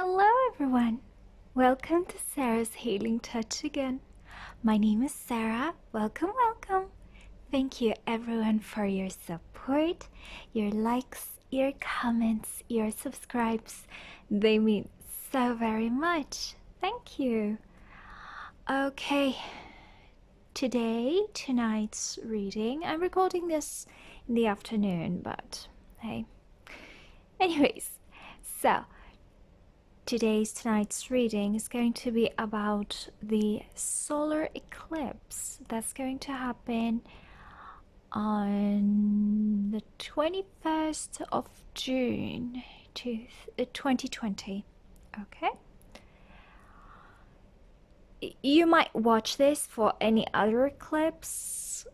Hello everyone! Welcome to Sarah's Healing Touch again. My name is Sarah. Welcome, welcome. Thank you everyone for your support, your likes, your comments, your subscribes. They mean so very much. Thank you. Okay, tonight's reading, I'm recording this in the afternoon, but hey. Anyways, so tonight's reading is going to be about the solar eclipse that's going to happen on the 21st of June 2020. Okay? You might watch this for any other eclipse,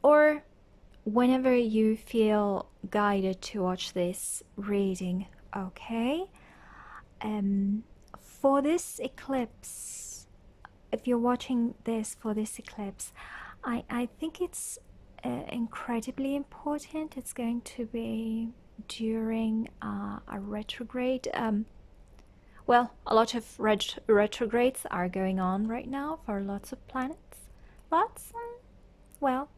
or whenever you feel guided to watch this reading. Okay, for this eclipse, if you're watching this for this eclipse, I think it's incredibly important. It's going to be during a retrograde. Well, a lot of retrogrades are going on right now for lots of planets. Well,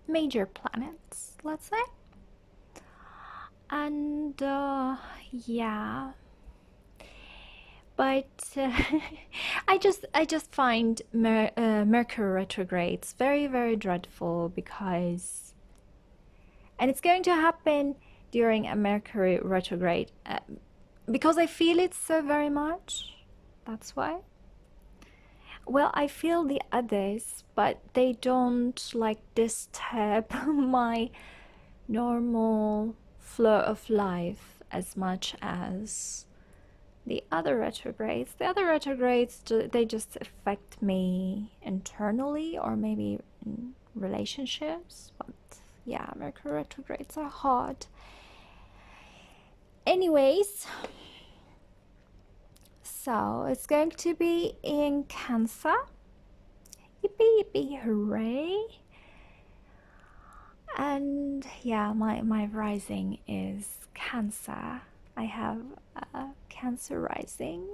major planets, let's say. And yeah, but I just find Mercury retrogrades very, very dreadful, because, and it's going to happen during a Mercury retrograde, because I feel it so very much. That's why. Well, I feel the others, but they don't like disturb my normal flow of life as much as the other retrogrades. The other retrogrades, they just affect me internally, or maybe in relationships. But yeah, Mercury retrogrades are hard. Anyways, so it's going to be in Cancer. Yippee yippee hooray. And yeah, my rising is Cancer. I have a Cancer rising.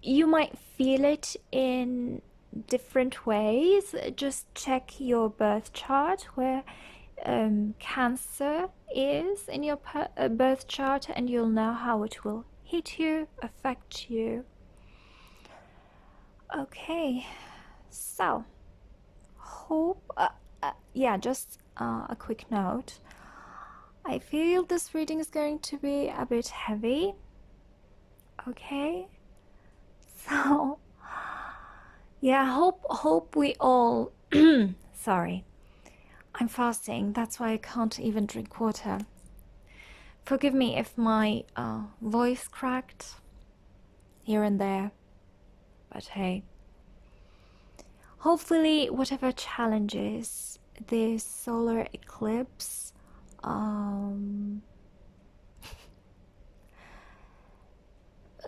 You might feel it in different ways. Just check your birth chart where Cancer is in your birth chart, and you'll know how it will hit you, affect you. Okay, so hope. Yeah, just a quick note. I feel this reading is going to be a bit heavy. Okay, so yeah, hope we all. Sorry, I'm fasting. That's why I can't even drink water. Forgive me if my voice cracked here and there, but hey. Hopefully, whatever challenges this solar eclipse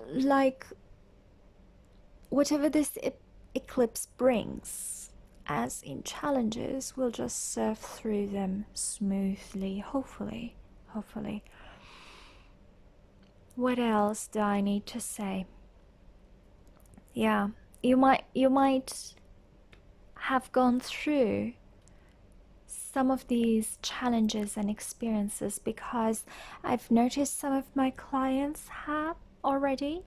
like whatever this eclipse brings as in challenges, we'll just surf through them smoothly, hopefully. What else do I need to say? Yeah, you might have gone through some of these challenges and experiences, because I've noticed some of my clients have already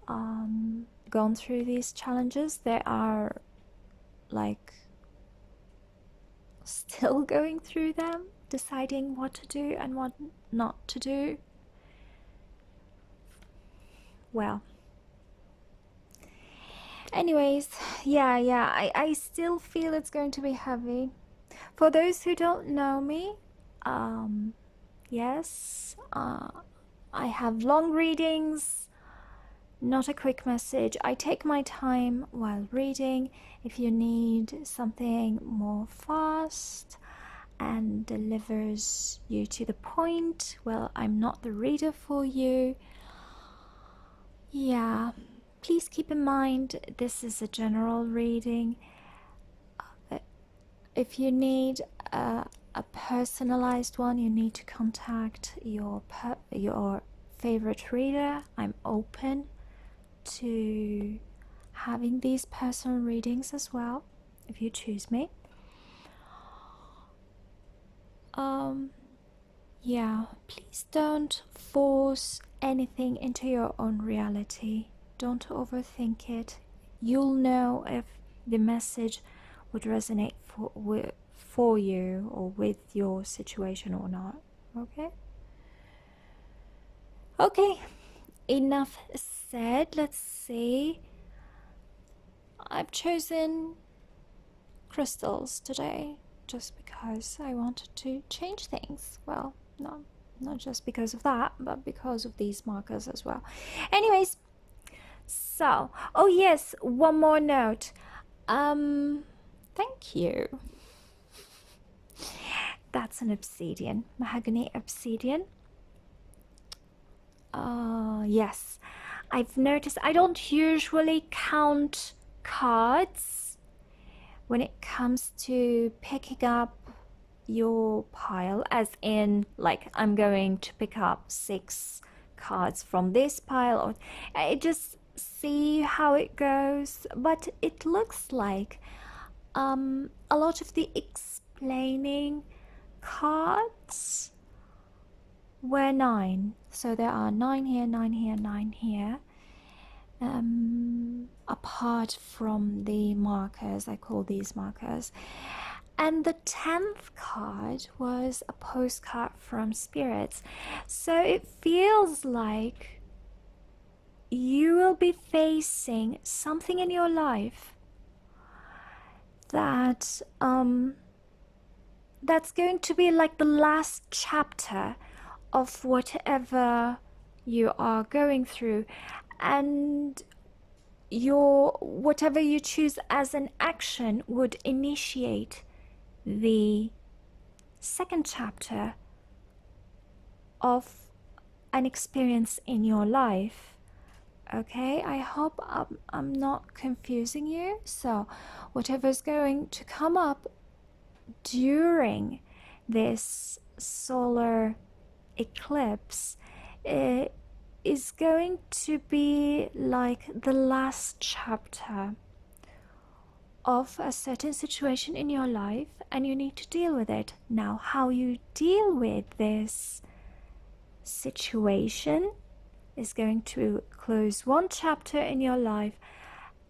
gone through these challenges. They are like still going through them, deciding what to do and what not to do. Well, anyways, yeah, I still feel it's going to be heavy. For those who don't know me, yes, I have long readings, not a quick message. I take my time while reading. If you need something more fast and delivers you to the point, well, I'm not the reader for you. Yeah, please keep in mind this is a general reading. If you need a personalized one, you need to contact your favorite reader. I'm open to having these personal readings as well, if you choose me. Yeah, please don't force anything into your own reality. Don't overthink it. You'll know if the message would resonate for you or with your situation or not. Okay? Okay, enough said. Let's see. I've chosen crystals today just because I wanted to change things. Well, not just because of that, but because of these markers as well. Anyways, so, oh yes, one more note. Thank you. That's an obsidian, mahogany obsidian. Yes, I've noticed I don't usually count cards when it comes to picking up your pile, as in like I'm going to pick up 6 cards from this pile, or I just see how it goes. But it looks like a lot of the explaining cards were 9, so there are 9 here, 9 here, 9 here. Apart from the markers, I call these markers. And the 10th card was a postcard from spirits. So it feels like you will be facing something in your life that that's going to be like the last chapter of whatever you are going through, and whatever you choose as an action would initiate the second chapter of an experience in your life. Okay, I hope I'm not confusing you. So whatever's going to come up during this solar eclipse is going to be like the last chapter of a certain situation in your life, and you need to deal with it. Now, how you deal with this situation is going to close one chapter in your life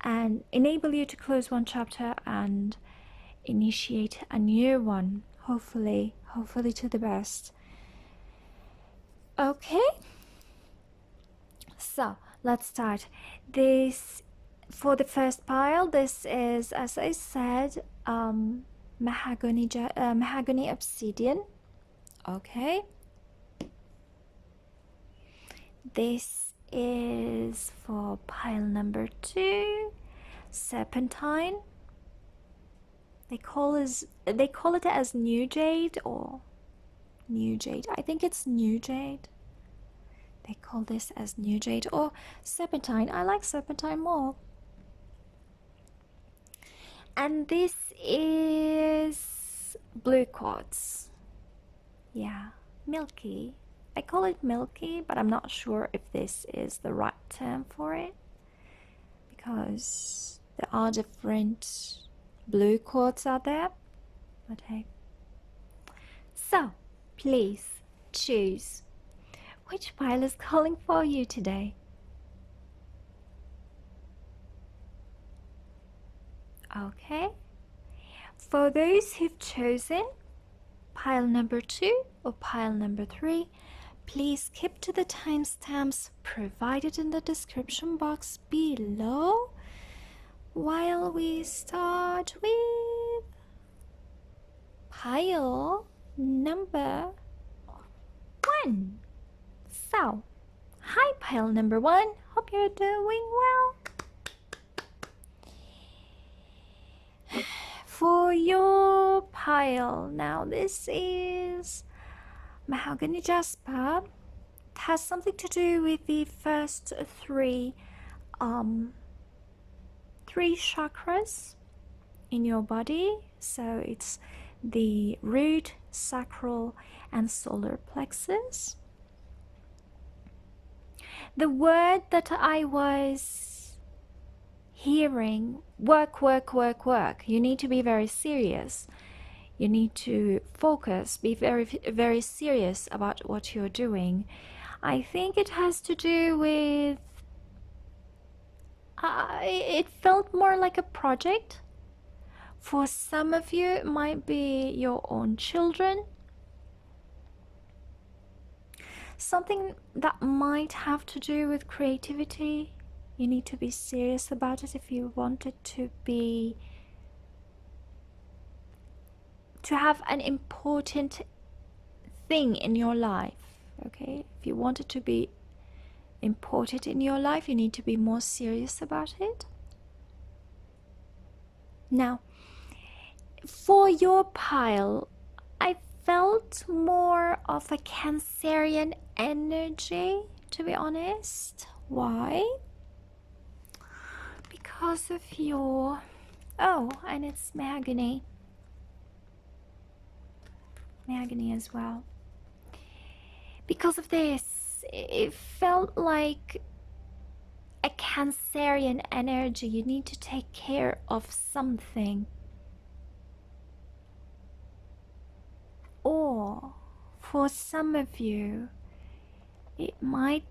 and enable you to close one chapter and initiate a new one, hopefully to the best. Okay, so let's start this. For the first pile, this is, as I said, mahogany obsidian. Okay, this is for pile number 2, serpentine. They call it as new jade or new jade. I think it's new jade. They call this as new jade or serpentine. I like serpentine more. And this is blue quartz. Yeah, milky. I call it milky, but I'm not sure if this is the right term for it, because there are different blue quartz out there. But hey. So, please choose. Which pile is calling for you today? Okay. For those who've chosen pile number 2 or pile number 3, please keep to the timestamps provided in the description box below while we start with pile number 1. So, hi pile number 1, hope you're doing well. For your pile, now this is mahogany jasper. It has something to do with the first 3 chakras in your body. So it's the root, sacral, and solar plexus. The word that I was hearing, work, work, work, work. You need to be very serious. You need to focus, be very, very serious about what you're doing. I think it has to do with, it felt more like a project. For some of you, it might be your own children. Something that might have to do with creativity. You need to be serious about it if you want it to be, to have an important thing in your life. Okay, if you want it to be important in your life, you need to be more serious about it. Now, for your pile, I felt more of a Cancerian energy, to be honest. Why? Because of your... oh, and it's mahogany. Mahogany as well. Because of this, it felt like a Cancerian energy. You need to take care of something. Or for some of you, it might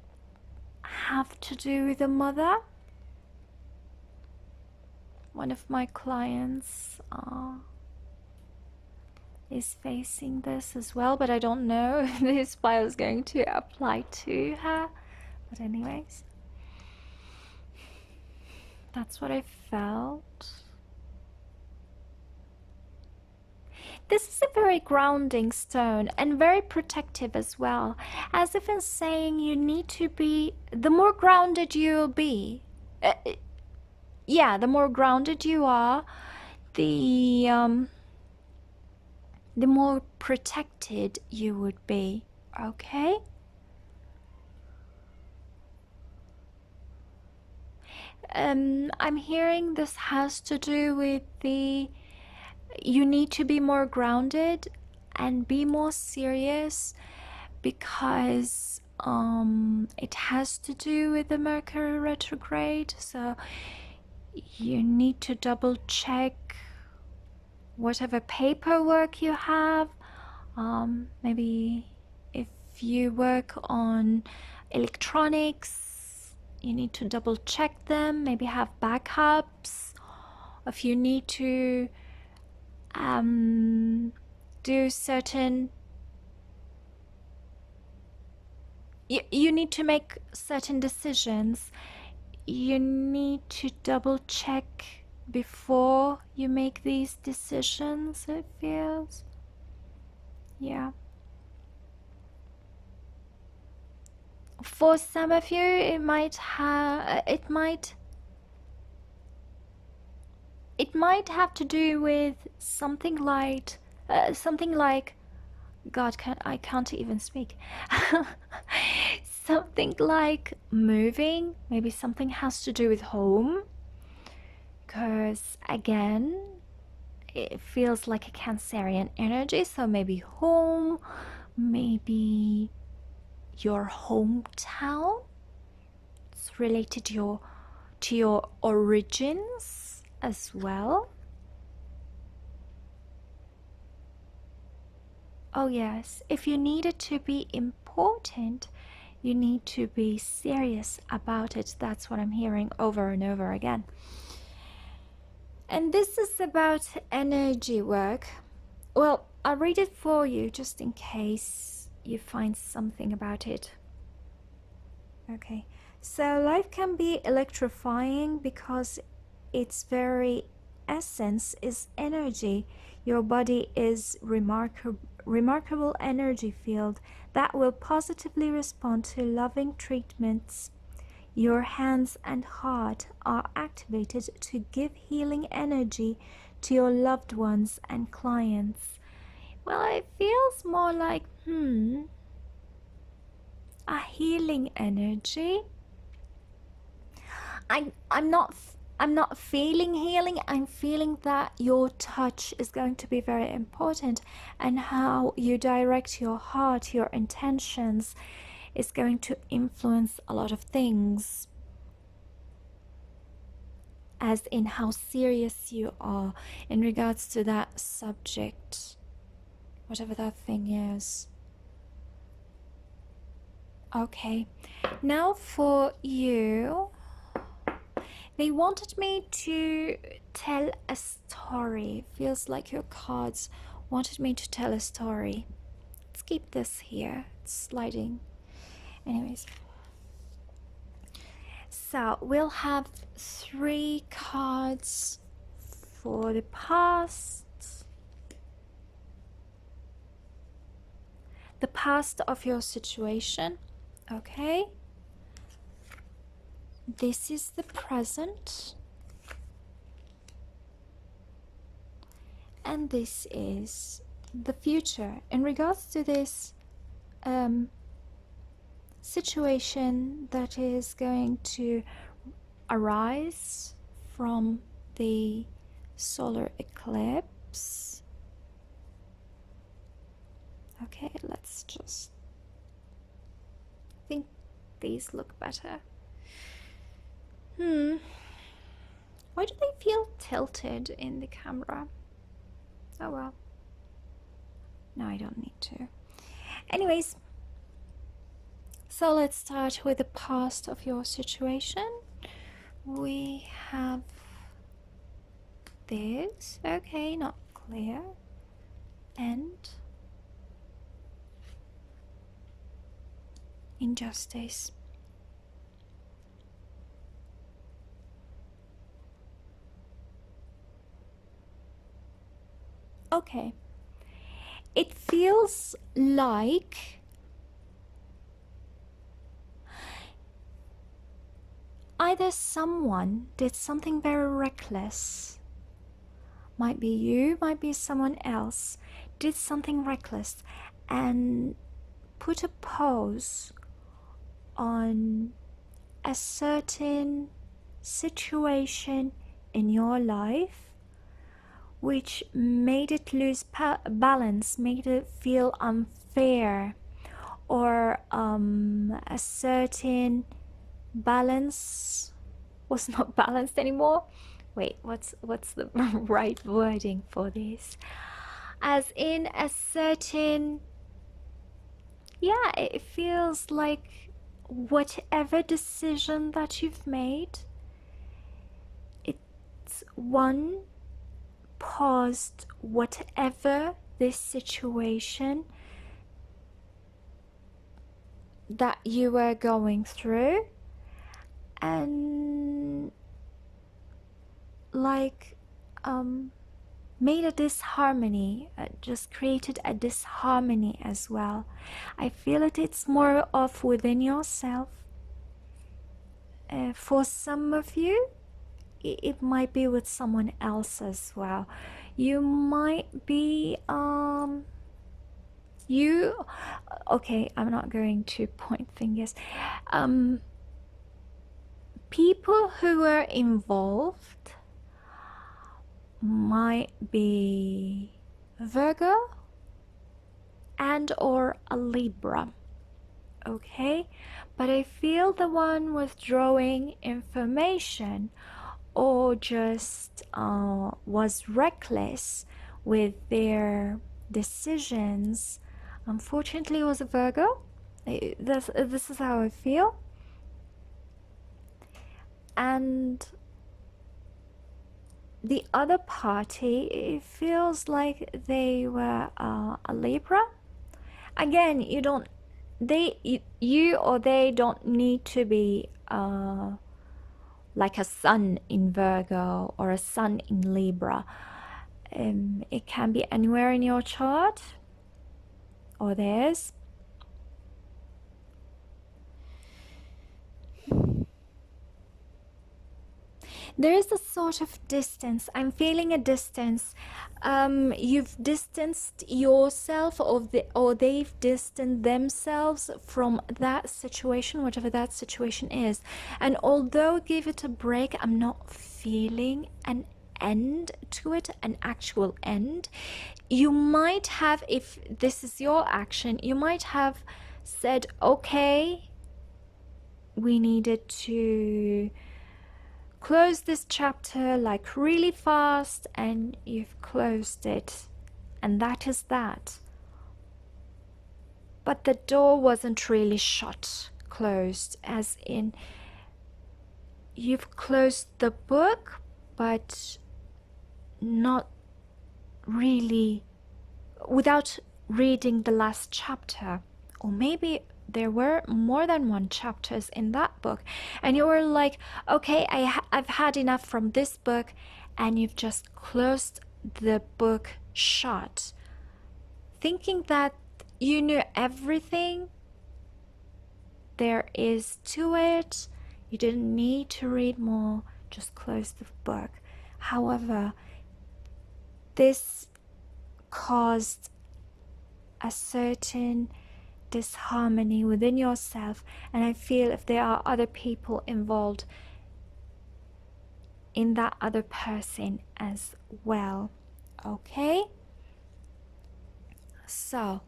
have to do with a mother. One of my clients is facing this as well, but I don't know if this file is going to apply to her. But anyways, that's what I felt. This is a very grounding stone and very protective as well, as if it's saying you need to be, the more grounded you'll be, yeah, the more grounded you are, the more protected you would be, okay? I'm hearing this has to do with the, you need to be more grounded and be more serious because it has to do with the Mercury retrograde. So you need to double check whatever paperwork you have. Maybe if you work on electronics, you need to double check them, maybe have backups. If you need to do certain, you need to make certain decisions, you need to double check before you make these decisions, it feels. Yeah. For some of you, it might have to do with something like God, I can't even speak. Something like moving. Maybe something has to do with home, because again, it feels like a Cancerian energy. So maybe home, maybe your hometown. It's related to your origins as well. Oh yes, if you need it to be important, you need to be serious about it. That's what I'm hearing over and over again. And this is about energy work. Well, I'll read it for you just in case you find something about it. Okay, so life can be electrifying because its very essence is energy. Your body is remarkable energy field that will positively respond to loving treatments. Your hands and heart are activated to give healing energy to your loved ones and clients. Well, it feels more like a healing energy. I'm not I'm not feeling healing. I'm feeling that your touch is going to be very important, and how you direct your heart, your intentions, is going to influence a lot of things, as in how serious you are in regards to that subject, whatever that thing is. Okay, now for you, they wanted me to tell a story. Feels like your cards wanted me to tell a story. Let's keep this here. It's sliding. Anyways. So we'll have 3 cards for the past. The past of your situation. Okay. This is the present. And this is the future. In regards to this situation that is going to arise from the solar eclipse. Okay, let's just, I think these look better. Why do they feel tilted in the camera? Oh well. No, I don't need to. Anyways, so let's start with the past of your situation. We have this. Okay, not clear. And injustice. Okay. It feels like either someone did something very reckless. Might be you, might be someone else. Did something reckless and put a pause on a certain situation in your life, which made it lose balance, made it feel unfair, or a certain balance was not balanced anymore. Wait, what's the right wording for this? As in a certain, yeah, it feels like whatever decision that you've made, it's one paused whatever this situation that you were going through, and like made a disharmony, just created a disharmony as well. I feel it's more of within yourself. For some of you, it might be with someone else as well. You might be okay, I'm not going to point fingers. People who were involved might be Virgo and or a Libra. Okay, but I feel the one withdrawing information or just was reckless with their decisions, unfortunately was a Virgo. This is how I feel. And the other party, it feels like they were a Libra. Again, you or they don't need to be like a sun in Virgo or a sun in Libra. It can be anywhere in your chart or theirs. There is a sort of distance. I'm feeling a distance. You've distanced yourself, or they've distanced themselves from that situation, whatever that situation is. And although give it a break, I'm not feeling an end to it, an actual end. You might have, if this is your action, you might have said, okay, we needed to close this chapter like really fast, and you've closed it, and that is that. But the door wasn't really shut, closed, as in you've closed the book, but not really, without reading the last chapter. Or maybe there were more than one chapters in that book, and you were like, okay, I've had enough from this book, and you've just closed the book shut, thinking that you knew everything there is to it. You didn't need to read more, just close the book. However, this caused a certain disharmony within yourself, and I feel if there are other people involved in that other person as well. Okay, so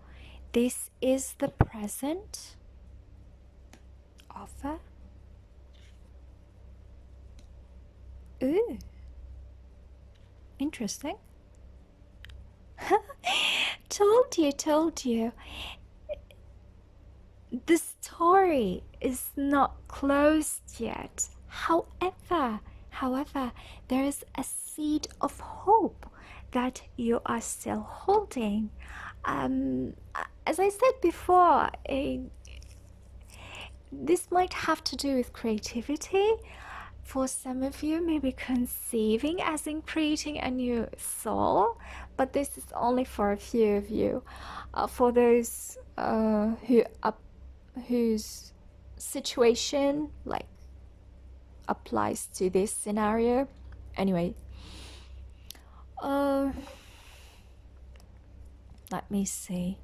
this is the present offer. Ooh, interesting. Told you. The story is not closed yet. However, there is a seed of hope that you are still holding. As I said before, this might have to do with creativity. For some of you, maybe conceiving, as in creating a new soul, but this is only for a few of you. For those whose situation like applies to this scenario. Anyway, let me see.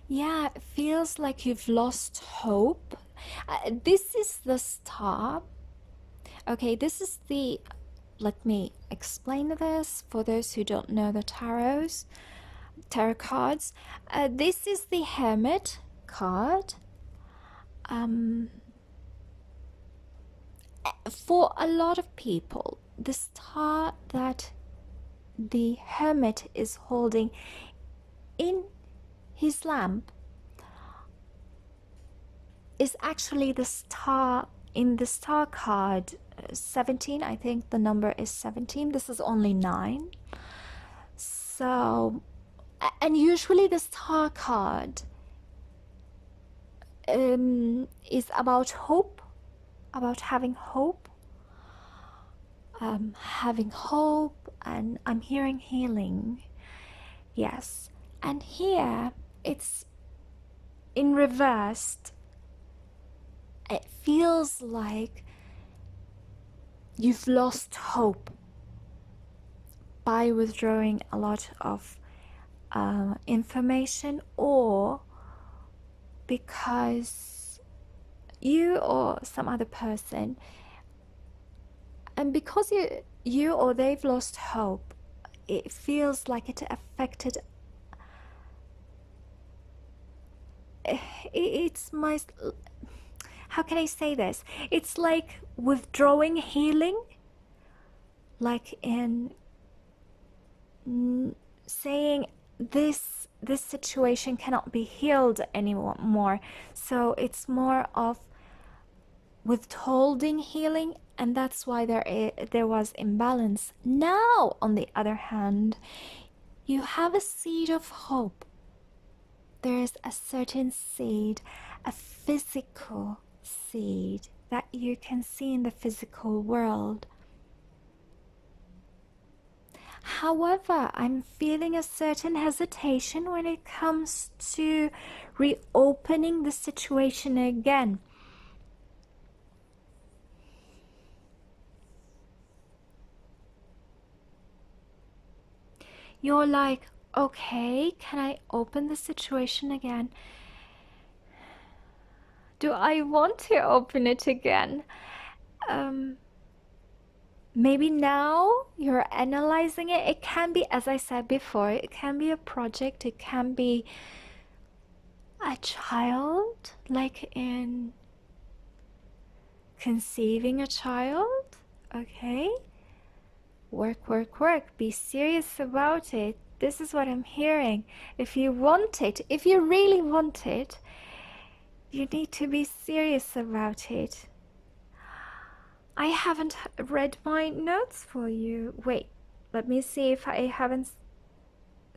Yeah, it feels like you've lost hope. This is the star. Okay, this is the, let me explain this for those who don't know the tarot cards. This is the Hermit card. For a lot of people, the star that the Hermit is holding in his lamp is actually the star in the star card 17. I think the number is 17. This is only 9. So, and usually the star card is about hope, about having hope, and I'm hearing healing. Yes, and here it's in reversed. It feels like you've lost hope by withdrawing a lot of information, or because you or some other person, and because you or they've lost hope, it feels like it affected. It's my, how can I say this? It's like withdrawing healing, like in saying this situation cannot be healed anymore. So it's more of withholding healing, and that's why there was imbalance. Now, on the other hand, you have a seed of hope. There is a certain seed, a physical seed that you can see in the physical world. However, I'm feeling a certain hesitation when it comes to reopening the situation again. you're like, okay, can I open the situation again? Do I want to open it again? Maybe now you're analyzing it. It can be, as I said before, it can be a project, it can be a child, like in conceiving a child. Okay? Work, work, work. Be serious about it. This is what I'm hearing. If you want it, if you really want it, you need to be serious about it. I haven't read my notes for you. Wait, let me see if I haven't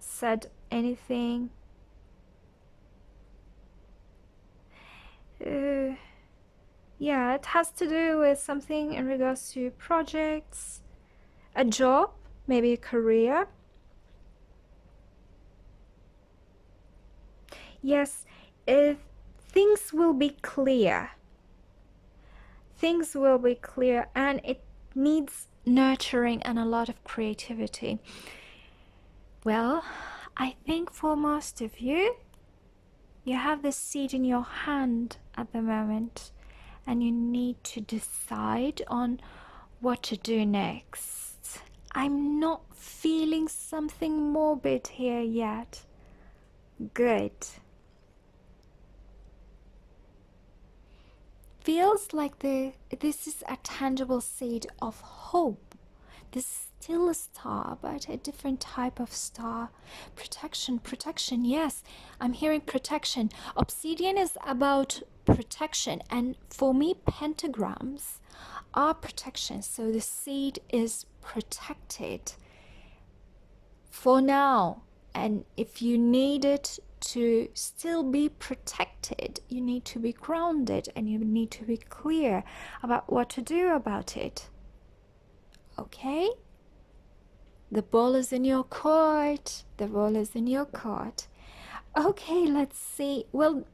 said anything. Yeah, it has to do with something in regards to projects, a job, maybe a career. Yes, if things will be clear. Things will be clear, and it needs nurturing and a lot of creativity. Well, I think for most of you, you have the seed in your hand at the moment, and you need to decide on what to do next. I'm not feeling something morbid here yet. Good. Feels like this is a tangible seed of hope. This is still a star, but a different type of star. Protection, protection, yes, I'm hearing protection. Obsidian is about protection, and for me, pentagrams are protection, so the seed is protected for now. And if you need it to still be protected, you need to be grounded, and you need to be clear about what to do about it. Okay? The ball is in your court. The ball is in your court. Okay, let's see. Well,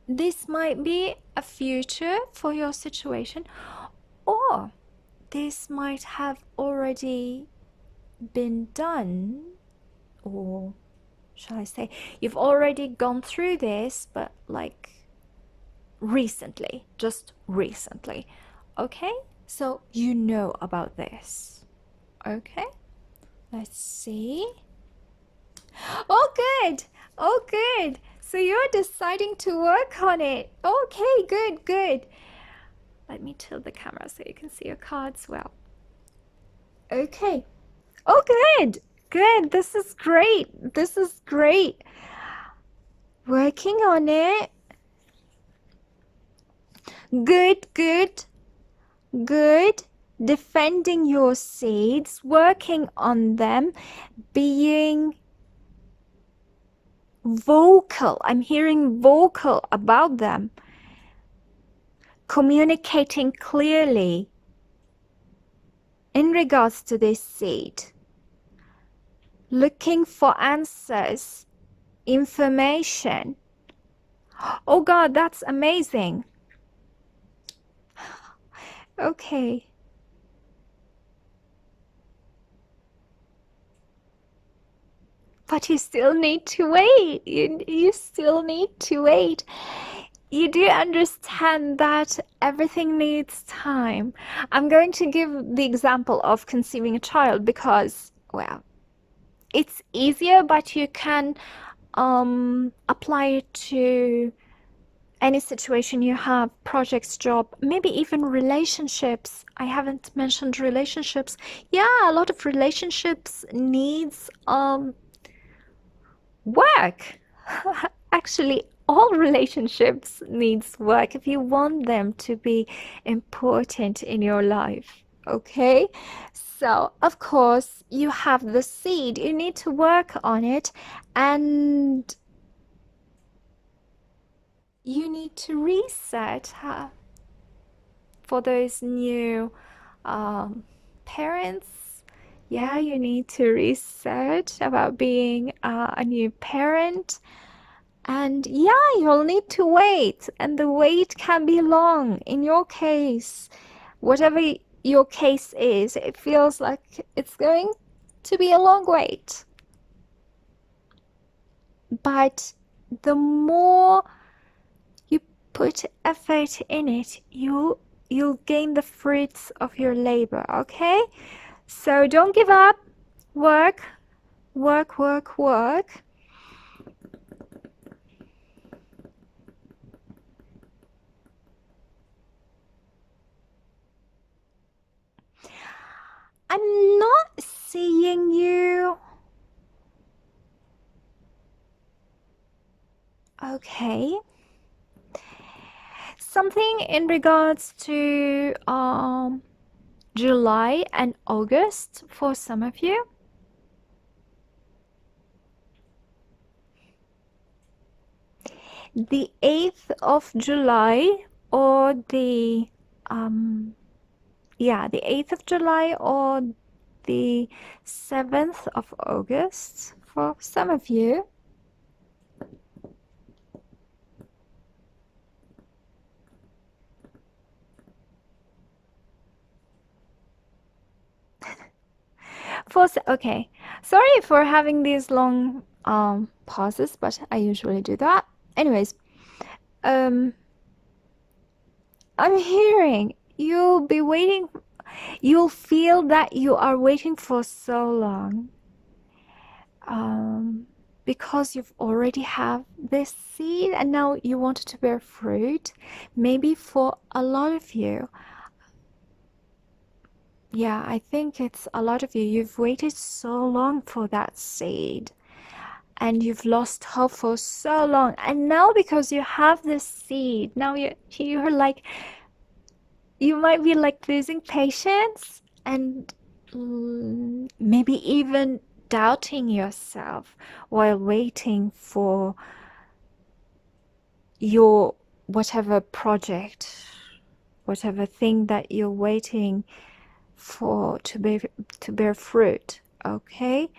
this might be a future for your situation, or this might have already been done, or shall I say, you've already gone through this, but like recently, just recently. Okay? So you know about this. Okay? Let's see. Oh, good. Oh, good. So you're deciding to work on it. Okay, good, good. Let me tilt the camera so you can see your cards well. Okay. Oh, good. Good. This is great. This is great. Working on it. Good, good, good. Defending your seeds, working on them, being vocal. I'm hearing vocal about them. Communicating clearly in regards to this seed. Looking for answers, information. Oh God, that's amazing. Okay. But you still need to wait. You still need to wait. You do understand that everything needs time. I'm going to give the example of conceiving a child because, well, it's easier, but you can apply it to any situation you have, projects, job, maybe even relationships. I haven't mentioned relationships. Yeah, a lot of relationships needs work. Actually, all relationships needs work if you want them to be important in your life. Okay, so of course you have the seed, you need to work on it, and you need to reset for those new parents. Yeah, you need to research about being a new parent. And yeah, you'll need to wait. And the wait can be long. In your case, whatever your case is, it feels like it's going to be a long wait. but the more you put effort in it, you'll gain the fruits of your labor, okay? So don't give up. Work, work, work, work. I'm not seeing you. Okay. Something in regards to July and August for some of you. The 8th of July or the 8th of July or the 7th of August for some of you. Okay, sorry for having these long pauses, but I usually do that. Anyways, I'm hearing you'll be waiting. You'll feel that you are waiting for so long, because you've already have this seed and now you want it to bear fruit. Maybe for a lot of you. Yeah, I think it's a lot of you. You've waited so long for that seed and you've lost hope for so long. And now because you have this seed, now you're like, you might be like losing patience and maybe even doubting yourself while waiting for your whatever project, whatever thing that you're waiting for to bear fruit. Okay,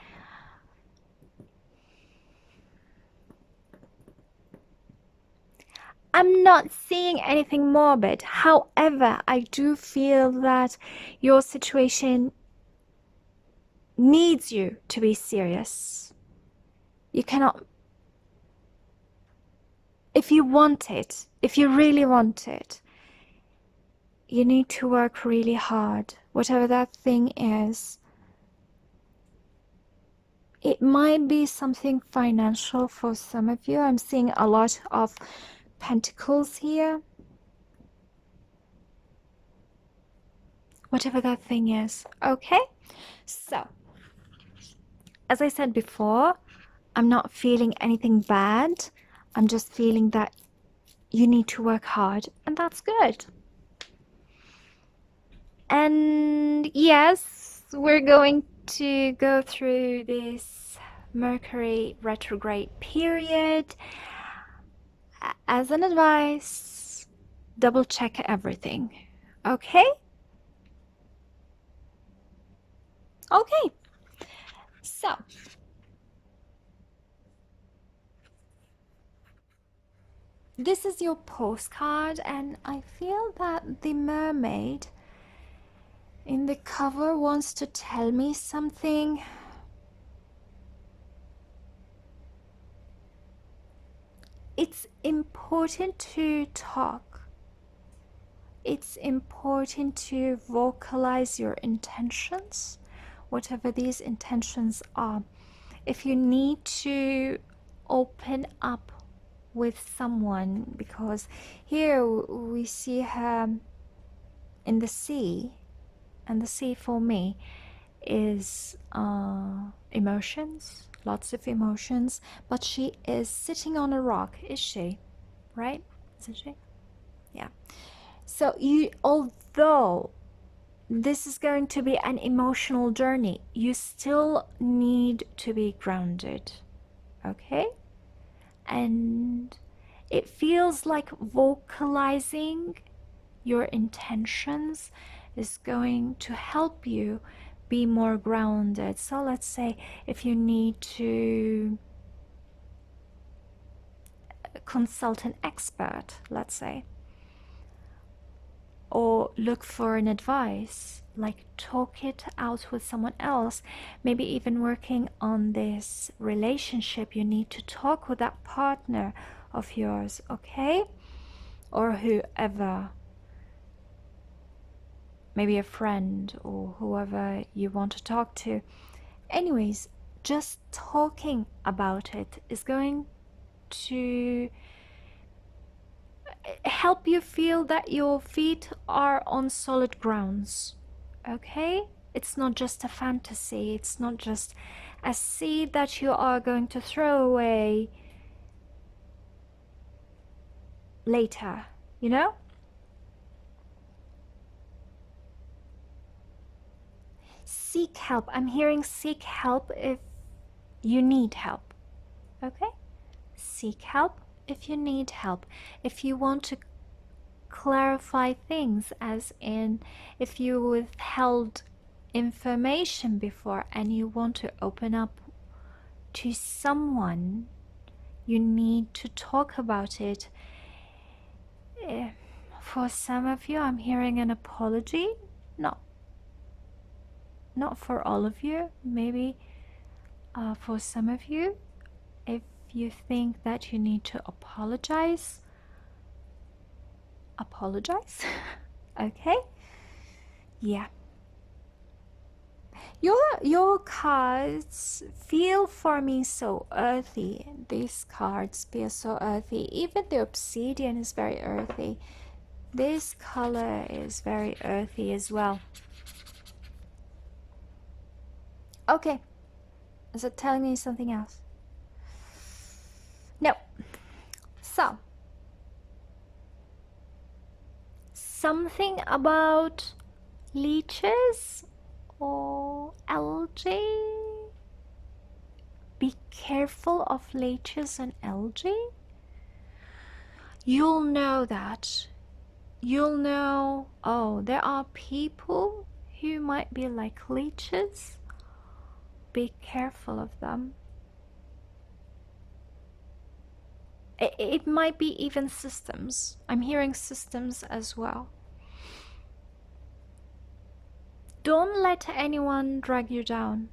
I'm not seeing anything morbid. However, I do feel that your situation needs you to be serious. You cannot, if you want it, if you really want it, you need to work really hard, whatever that thing is. It might be something financial for some of you. I'm seeing a lot of pentacles here. Whatever that thing is. Okay? So, as I said before, I'm not feeling anything bad. I'm just feeling that you need to work hard, and that's good. And yes, we're going to go through this Mercury retrograde period. As an advice, double check everything. Okay? Okay. So, this is your postcard, and I feel that the mermaid in the cover wants to tell me something. It's important to talk. It's important to vocalize your intentions, whatever these intentions are. If you need to open up with someone, because here we see her in the sea, and the sea for me is emotions, lots of emotions, but she is sitting on a rock, is she? Right? Isn't she? Yeah. So although this is going to be an emotional journey, you still need to be grounded, okay? And it feels like vocalizing your intentions is going to help you be more grounded. So let's say if you need to consult an expert, let's say, or look for an advice, like talk it out with someone else, maybe even working on this relationship. You need to talk with that partner of yours, okay? Or whoever, maybe a friend or whoever you want to talk to. Anyways, just talking about it is going to help you feel that your feet are on solid grounds, okay? It's not just a fantasy, it's not just a seed that you are going to throw away later, you know? Seek help. I'm hearing seek help if you need help, okay? Seek help if you need help. If you want to clarify things, as in if you withheld information before and you want to open up to someone, you need to talk about it. For some of you, I'm hearing an apology. Not for all of you. Maybe for some of you, if you think that you need to apologize, okay? Yeah. Your cards feel for me so earthy. These cards feel so earthy. Even the obsidian is very earthy. This color is very earthy as well. Okay. Is it telling me something else? No. So, something about leeches or algae? Be careful of leeches and algae. You'll know that. You'll know, oh, there are people who might be like leeches. Be careful of them. It might be even systems. I'm hearing systems as well. Don't let anyone drag you down.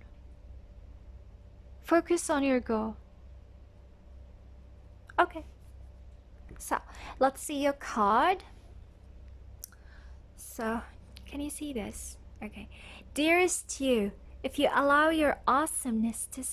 Focus on your goal. Okay. So, let's see your card. So, can you see this? Okay. Dearest you, if you allow your awesomeness to...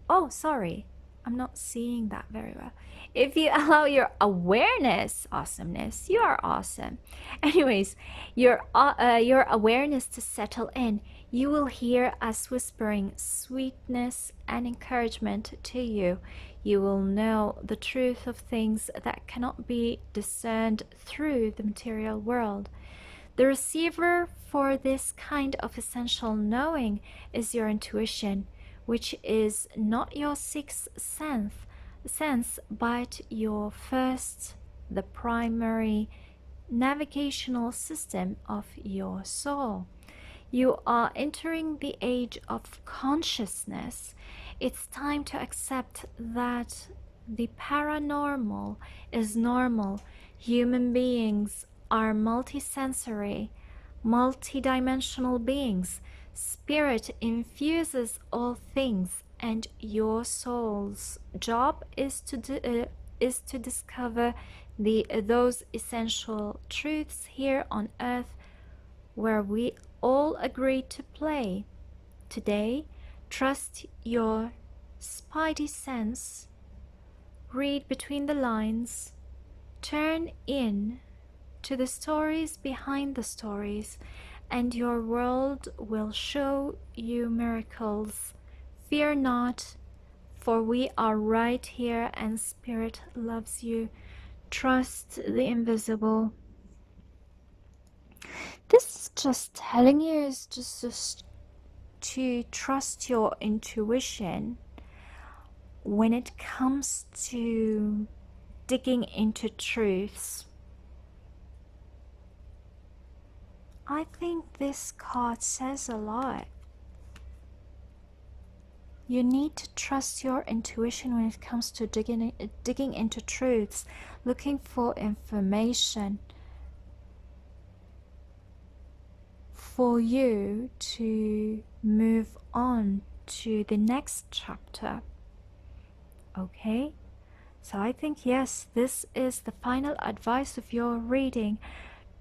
oh, sorry. I'm not seeing that very well. If you allow your awareness, awesomeness, you are awesome. Anyways, your awareness to settle in, you will hear us whispering sweetness and encouragement to you. You will know the truth of things that cannot be discerned through the material world. The receiver for this kind of essential knowing is your intuition, which is not your sixth sense, but your first, the primary navigational system of your soul. You are entering the age of consciousness. It's time to accept that the paranormal is normal. Human beings are multisensory, multidimensional beings. Spirit infuses all things, and your soul's job is to discover those essential truths here on earth, where we all agree to play. Today, trust your spidey sense, read between the lines, turn in to the stories behind the stories, and your world will show you miracles. Fear not, for we are right here and Spirit loves you. Trust the invisible. This is just telling you is just to trust your intuition when it comes to digging into truths. I think this card says a lot. You need to trust your intuition when it comes to digging into truths, looking for information, for you to move on to the next chapter. Okay? So I think, yes, this is the final advice of your reading.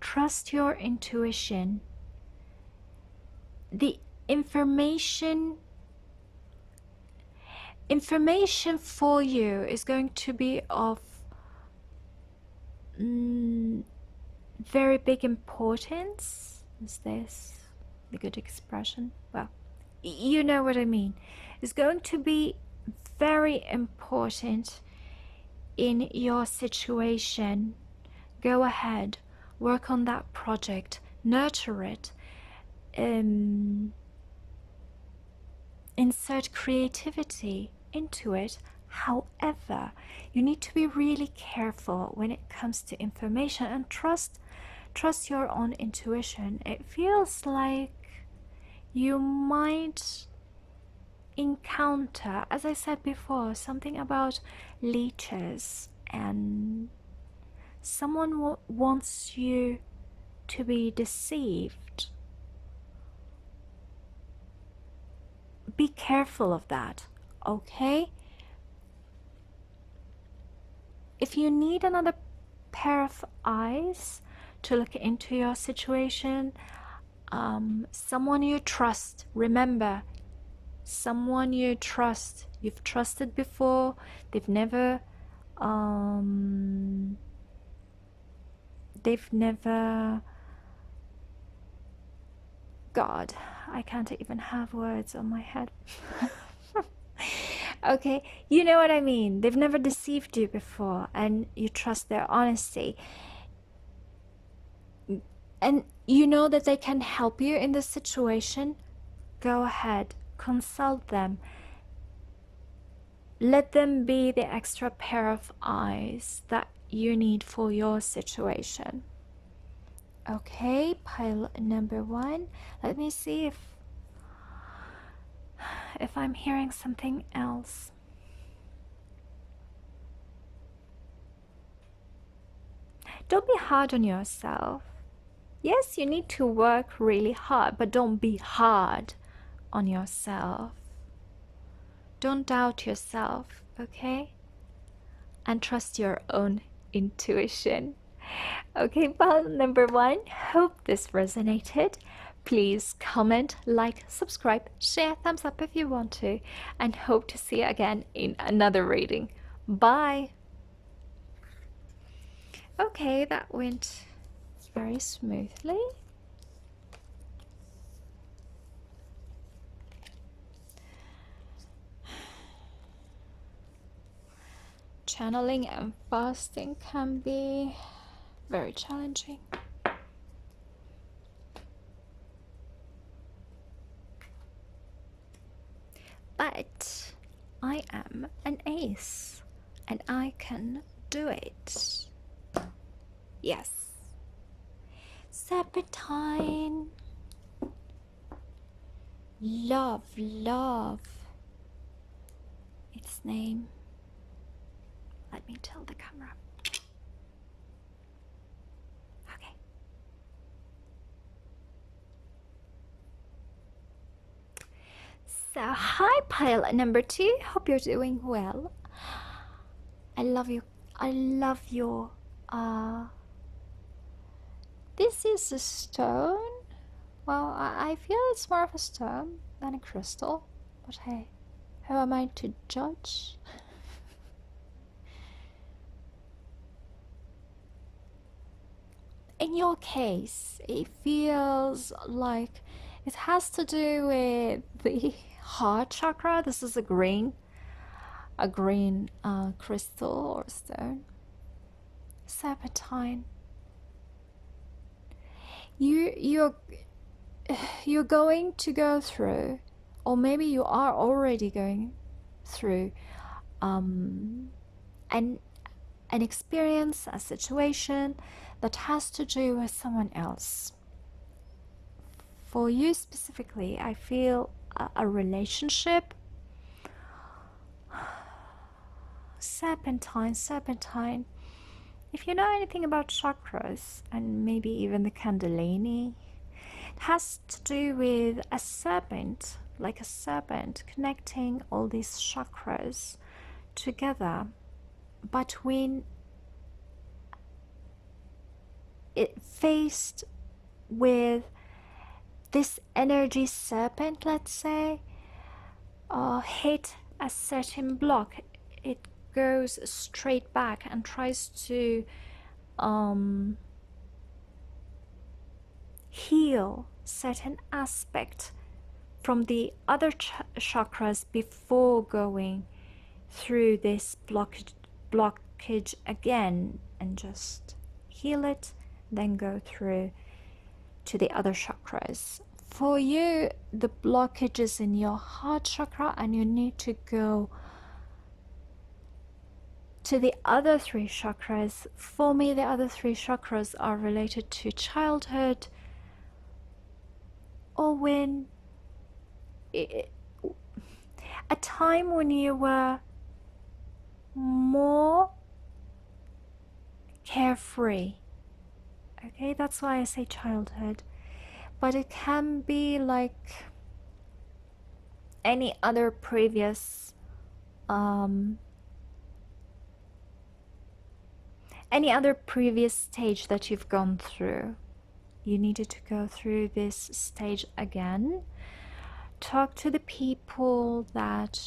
Trust your intuition. The information for you is going to be of very big importance. Is this the good expression? Well, you know what I mean. It's going to be very important in your situation. Go ahead, work on that project, nurture it, insert creativity into it. However, you need to be really careful when it comes to information, and trust your own intuition. It feels like you might encounter, as I said before, something about leeches, and someone wants you to be deceived. Be careful of that, okay? If you need another pair of eyes to look into your situation, someone you trust, remember, someone you trust, you've trusted before, they've never God, I can't even have words on my head. Okay, you know what I mean. They've never deceived you before, and you trust their honesty. And you know that they can help you in this situation. Go ahead, consult them. Let them be the extra pair of eyes that you need for your situation. Okay, pile number 1. Let me see if I'm hearing something else. Don't be hard on yourself. Yes, you need to work really hard, but don't be hard on yourself. Don't doubt yourself, okay? And trust your own intuition. Okay, pile number 1. Hope this resonated. Please comment, like, subscribe, share, thumbs up if you want to, and hope to see you again in another reading. Bye! Okay, that went very smoothly. Channeling and fasting can be very challenging. But I am an ace, and I can do it. Yes. Serpentine. Love its name. Let me tilt the camera. Okay. So, hi pile number 2. Hope you're doing well. I love you. I love your this is a stone. Well, I feel it's more of a stone than a crystal. But hey, who am I to judge? In your case, it feels like it has to do with the heart chakra. This is a green crystal or stone. Serpentine. You're going to go through, or maybe you are already going through, an experience, a situation that has to do with someone else. For you specifically, I feel a relationship. Serpentine. If you know anything about chakras, and maybe even the Kundalini, has to do with a serpent, like a serpent connecting all these chakras together. But when it faced with this energy serpent, let's say, hit a certain block, it goes straight back and tries to heal certain aspect from the other chakras before going through this blockage again, and just heal it, then go through to the other chakras. For you, the blockage is in your heart chakra, and you need to go to the other three chakras. For me, the other three chakras are related to childhood, or when a time when you were more carefree. Okay, that's why I say childhood. But it can be like any other previous stage that you've gone through. You needed to go through this stage again. Talk to the people that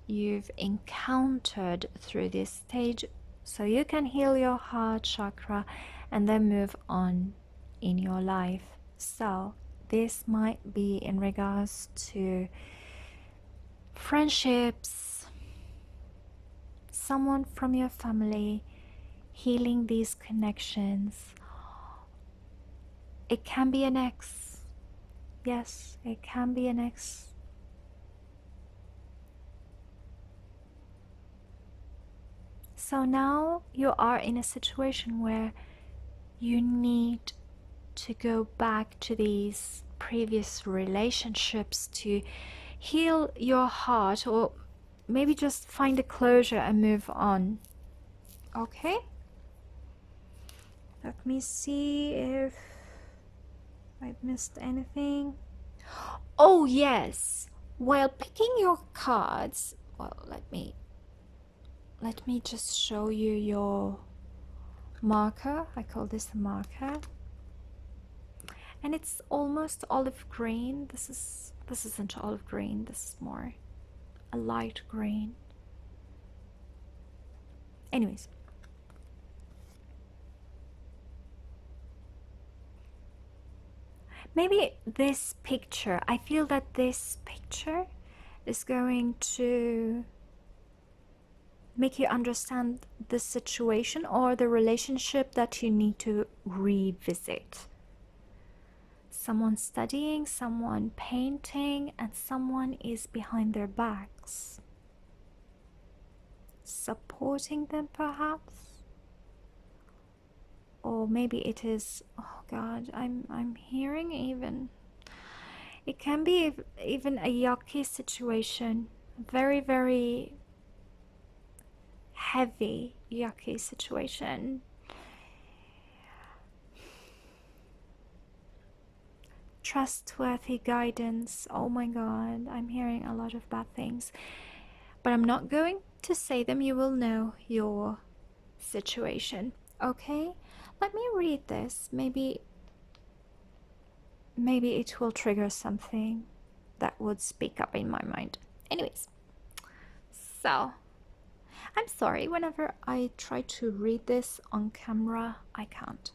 you've encountered through this stage so you can heal your heart chakra and then move on in your life. So this might be in regards to friendships, someone from your family, healing these connections. It can be an ex. Yes, it can be an ex. So now you are in a situation where you need to go back to these previous relationships to heal your heart, or maybe just find a closure and move on. Okay? Let me see if I've missed anything. Oh yes, while picking your cards, well, let me just show you your marker. I call this a marker, and it's almost olive green. This isn't olive green. This is more a light green. Anyways, maybe this picture, I feel that this picture is going to make you understand the situation or the relationship that you need to revisit. Someone studying, someone painting, and someone is behind their backs, supporting them perhaps. Or maybe it is, oh God, I'm hearing even, it can be even a yucky situation, very, very heavy, yucky situation. Trustworthy guidance. Oh my God, I'm hearing a lot of bad things, but I'm not going to say them. You will know your situation. Okay, let me read this. Maybe it will trigger something that would speak up in my mind. Anyways, so I'm sorry, whenever I try to read this on camera, I can't.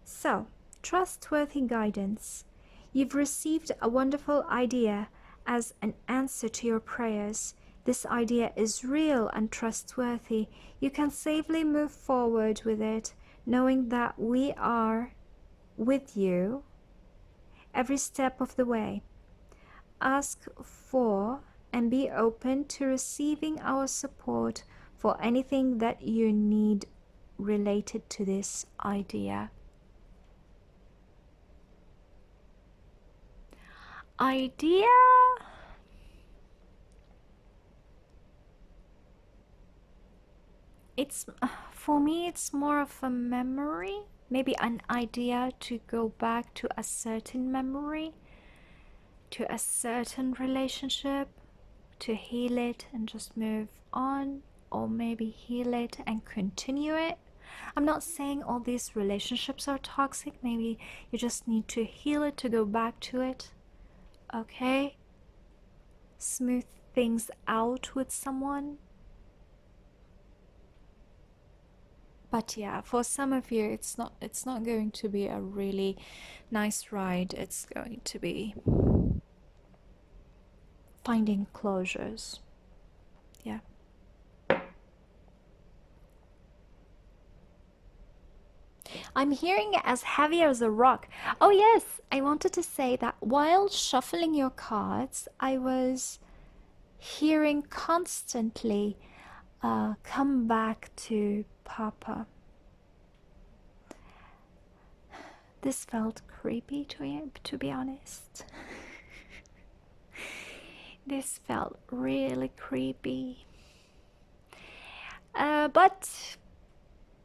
So, trustworthy guidance. You've received a wonderful idea as an answer to your prayers. This idea is real and trustworthy. You can safely move forward with it, knowing that we are with you every step of the way. Ask for and be open to receiving our support for anything that you need related to this idea. Idea? It's, for me, it's more of a memory. maybe an idea to go back to a certain memory, to a certain relationship, to heal it and just move on, or maybe heal it and continue it. I'm not saying all these relationships are toxic. Maybe you just need to heal it to go back to it. Okay? Smooth things out with someone. But yeah, for some of you it's not going to be a really nice ride. It's going to be finding closures. Yeah. I'm hearing it as heavy as a rock. Oh yes, I wanted to say that while shuffling your cards, I was hearing constantly, come back to Papa. This felt creepy to be honest. This felt really creepy. But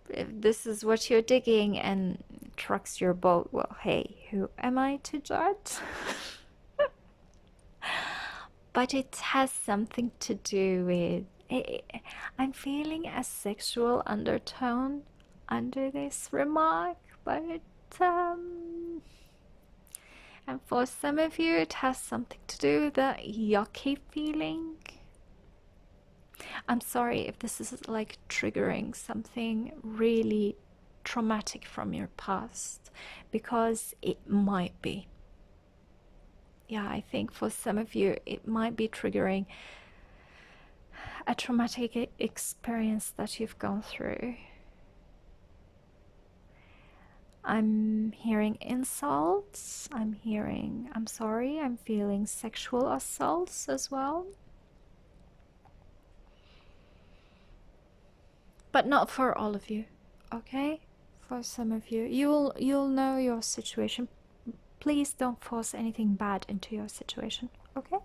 if this is what you're digging and trucks your boat, well, hey, who am I to judge? But it has something to do with I'm feeling a sexual undertone under this remark, but and for some of you it has something to do with that yucky feeling. I'm sorry if this is like triggering something really traumatic from your past, because it might be. Yeah, I think for some of you it might be triggering a traumatic experience that you've gone through. I'm hearing insults, I'm sorry, I'm feeling sexual assaults as well. But not for all of you, okay? For some of you, you'll know your situation. Please don't force anything bad into your situation, okay?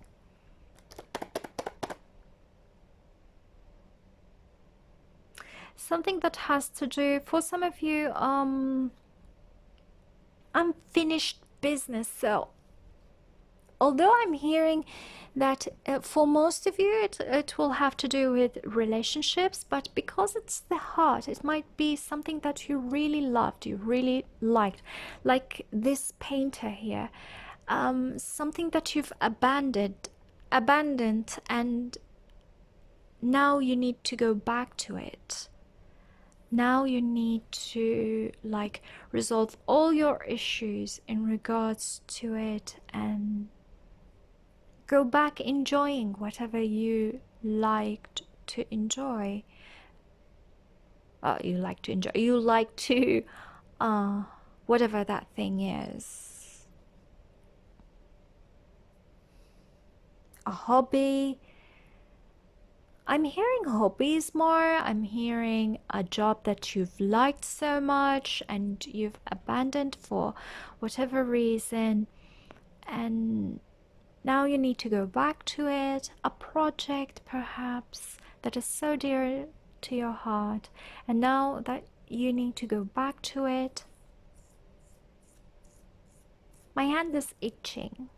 Something that has to do, for some of you, unfinished business. So although I'm hearing that for most of you it will have to do with relationships, but because it's the heart, it might be something that you really loved, you really liked, like this painter here, something that you've abandoned, and now you need to go back to it. Now you need to like resolve all your issues in regards to it and go back enjoying whatever you liked to enjoy. You like to enjoy, you like to whatever that thing is, a hobby. I'm hearing hobbies more. I'm hearing a job that you've liked so much and you've abandoned for whatever reason, and now you need to go back to it. A project perhaps that is so dear to your heart, and now that you need to go back to it. My hand is itching.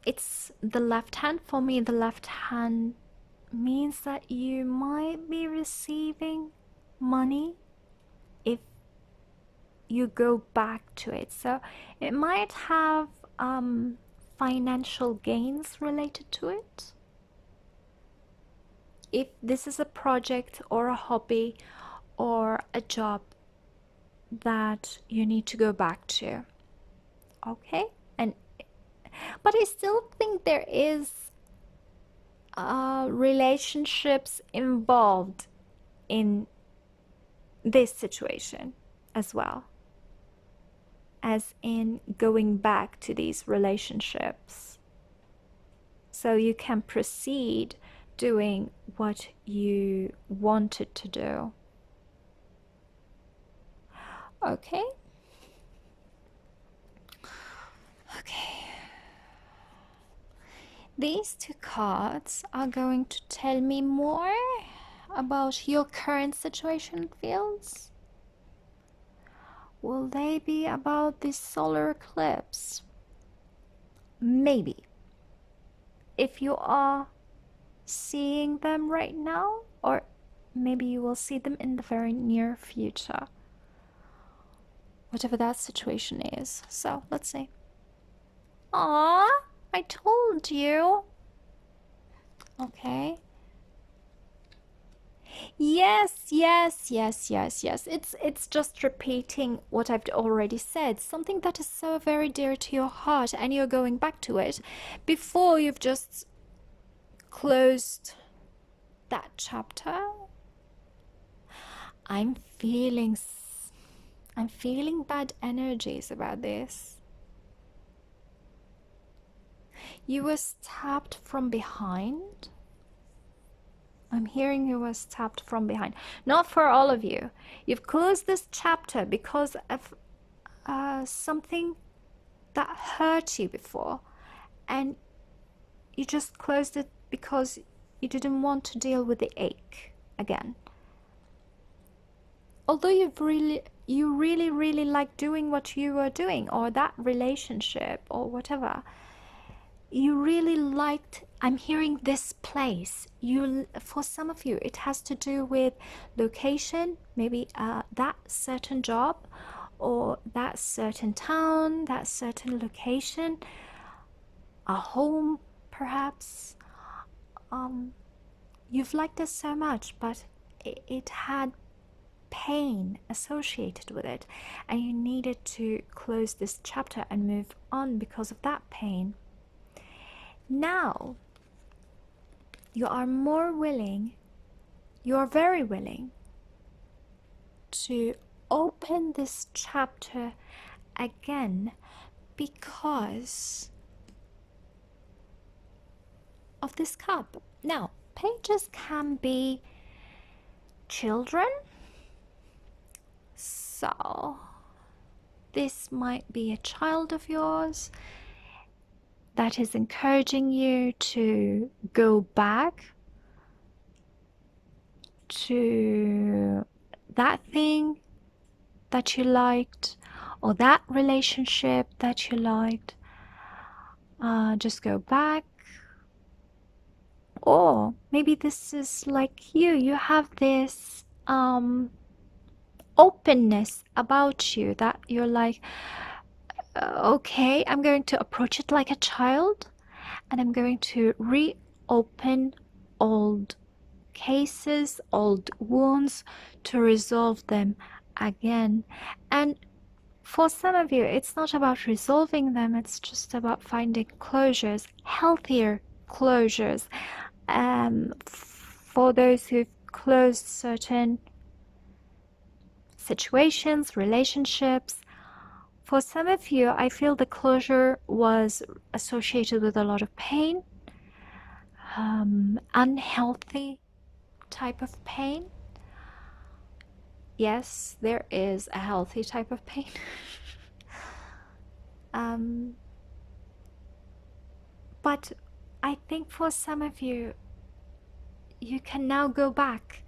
It's the left hand. For me, the left hand means that you might be receiving money if you go back to it. So it might have financial gains related to it. If this is a project or a hobby or a job that you need to go back to, okay? And but I still think there is relationships involved in this situation as well, as in going back to these relationships so you can proceed doing what you wanted to do. Okay? Okay. These two cards are going to tell me more about your current situation feels. Will they be about this solar eclipse? Maybe. If you are seeing them right now, or maybe you will see them in the very near future. Whatever that situation is. So, let's see. Aww, I told you. Okay. Yes. It's just repeating what I've already said. Something that is so very dear to your heart, and you're going back to it before you've just closed that chapter. I'm feeling bad energies about this. You were stabbed from behind. I'm hearing you were stabbed from behind. Not for all of you. You've closed this chapter because of something that hurt you before. And you just closed it because you didn't want to deal with the ache again. Although you really like doing what you were doing, or that relationship, or whatever. You really liked, I'm hearing this place. For some of you, it has to do with location, maybe that certain job, or that certain town, that certain location, a home, perhaps. You've liked it so much, but it had pain associated with it, and you needed to close this chapter and move on because of that pain. Now, you are very willing to open this chapter again because of this cup. Now, pages can be children, so this might be a child of yours that is encouraging you to go back to that thing that you liked, or that relationship that you liked. Just go back. Or maybe this is like you have this openness about you that you're like, okay, I'm going to approach it like a child, and I'm going to reopen old cases, old wounds, to resolve them again. And for some of you, it's not about resolving them, it's just about finding closures, healthier closures. For those who've closed certain situations, relationships, for some of you, I feel the closure was associated with a lot of pain, unhealthy type of pain. Yes, there is a healthy type of pain. But I think for some of you, you can now go back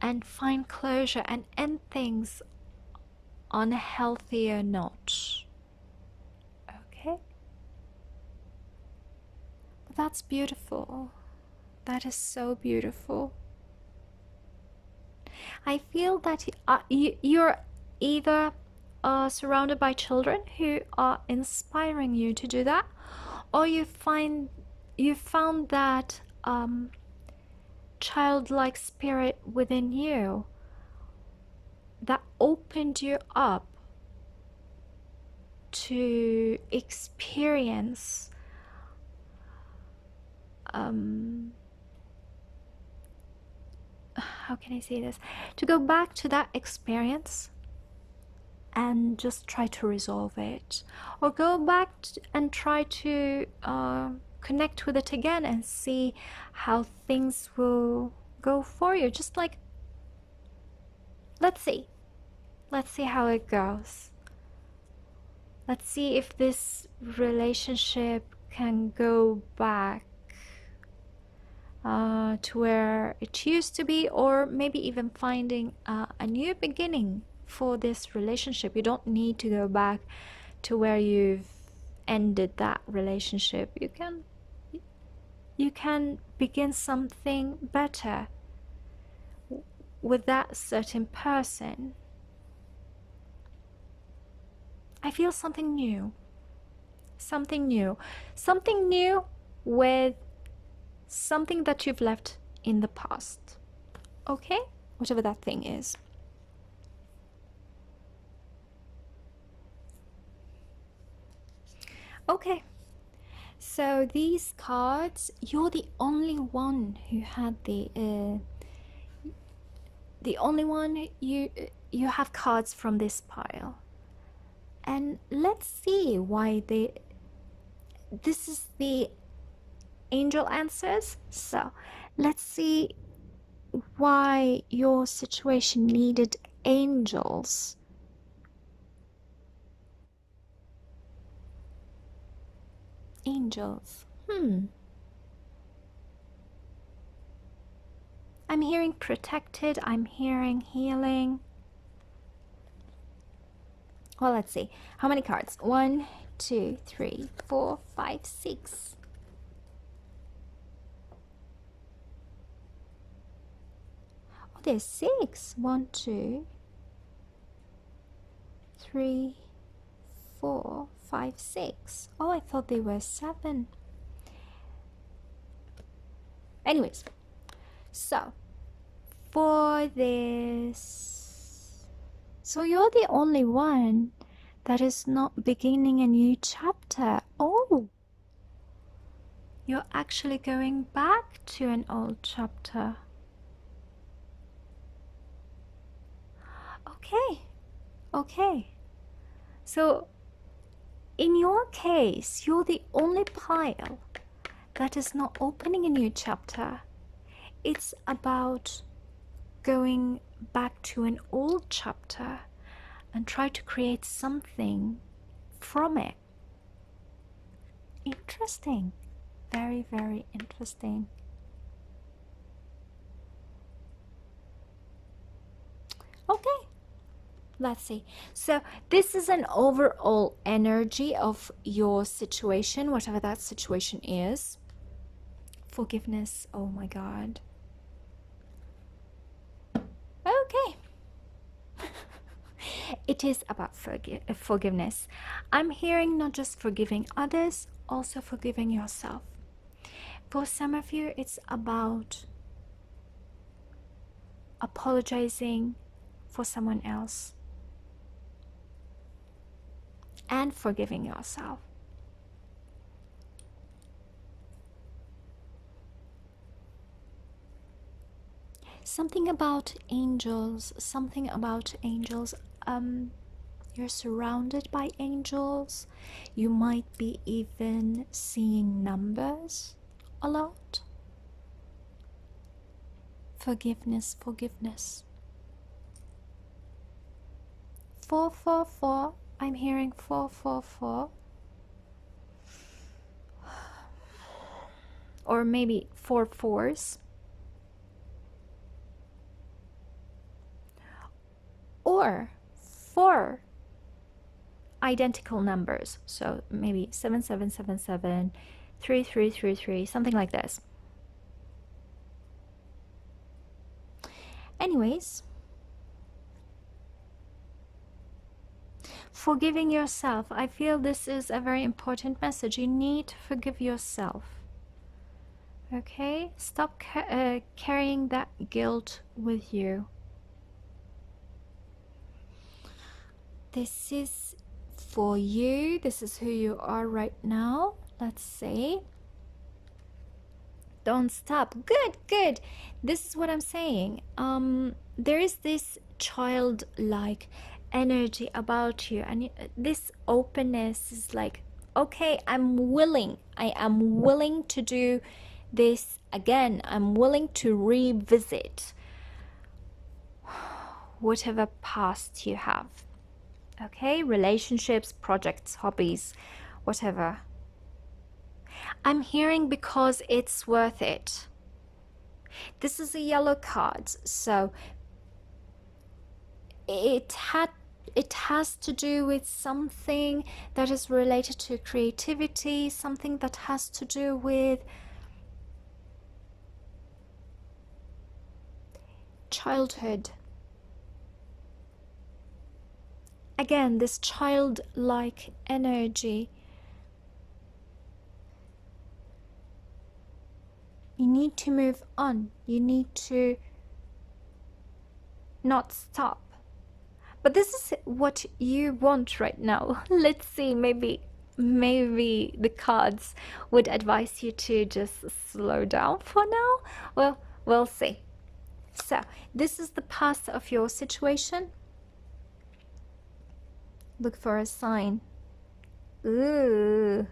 and find closure and end things on a healthier note. Okay? That's beautiful. That is so beautiful. I feel that you're either surrounded by children who are inspiring you to do that, or you found that childlike spirit within you that opened you up to experience how can I say this? To go back to that experience and just try to resolve it, or go back and try to connect with it again and see how things will go for you. Just like, let's see how it goes. Let's see if this relationship can go back to where it used to be, or maybe even finding a new beginning for this relationship. You don't need to go back to where you've ended that relationship. You can begin something better with that certain person. I feel something new. Something new. Something new with something that you've left in the past. Okay? Whatever that thing is. Okay. So these cards, you're the only one who had the only one you have cards from this pile. And let's see why this is the angel answers. So let's see why your situation needed angels. Angels. I'm hearing protected. I'm hearing healing. Well, let's see. How many cards? 1, 2, 3, 4, 5, 6. Oh, there's 6. 1, 2, 3, 4, 5, 6. Oh, I thought they were 7. Anyways, so for this, so you're the only one that is not beginning a new chapter. Oh, you're actually going back to an old chapter. Okay. So in your case, you're the only pile that is not opening a new chapter. It's about going back to an old chapter and try to create something from it. Interesting. Very, very interesting. Okay, let's see. So this is an overall energy of your situation, whatever that situation is. Forgiveness. Oh my God. Okay. It is about forgiveness. I'm hearing not just forgiving others, also forgiving yourself. For some of you, it's about apologizing for someone else and forgiving yourself. Something about angels, you're surrounded by angels. You might be even seeing numbers a lot. Forgiveness. 444. I'm hearing 444. Or maybe 4 4s. Or 4 identical numbers. So maybe 7777, 3333, something like this. Anyways, forgiving yourself. I feel this is a very important message. You need to forgive yourself. Okay? Stop carrying that guilt with you. This is for you. This is who you are right now. Let's see. Don't stop. Good. This is what I'm saying. There is this childlike energy about you, and this openness is like, okay, I am willing to do this again. I'm willing to revisit whatever past you have. Okay, relationships, projects, hobbies, whatever. I'm hearing because it's worth it. This is a yellow card, so it has to do with something that is related to creativity, something that has to do with childhood. Again, this childlike energy. You need to move on. You need to not stop. But this is what you want right now. Let's see, maybe the cards would advise you to just slow down for now. Well, we'll see. So, this is the past of your situation. Look for a sign. Ooh.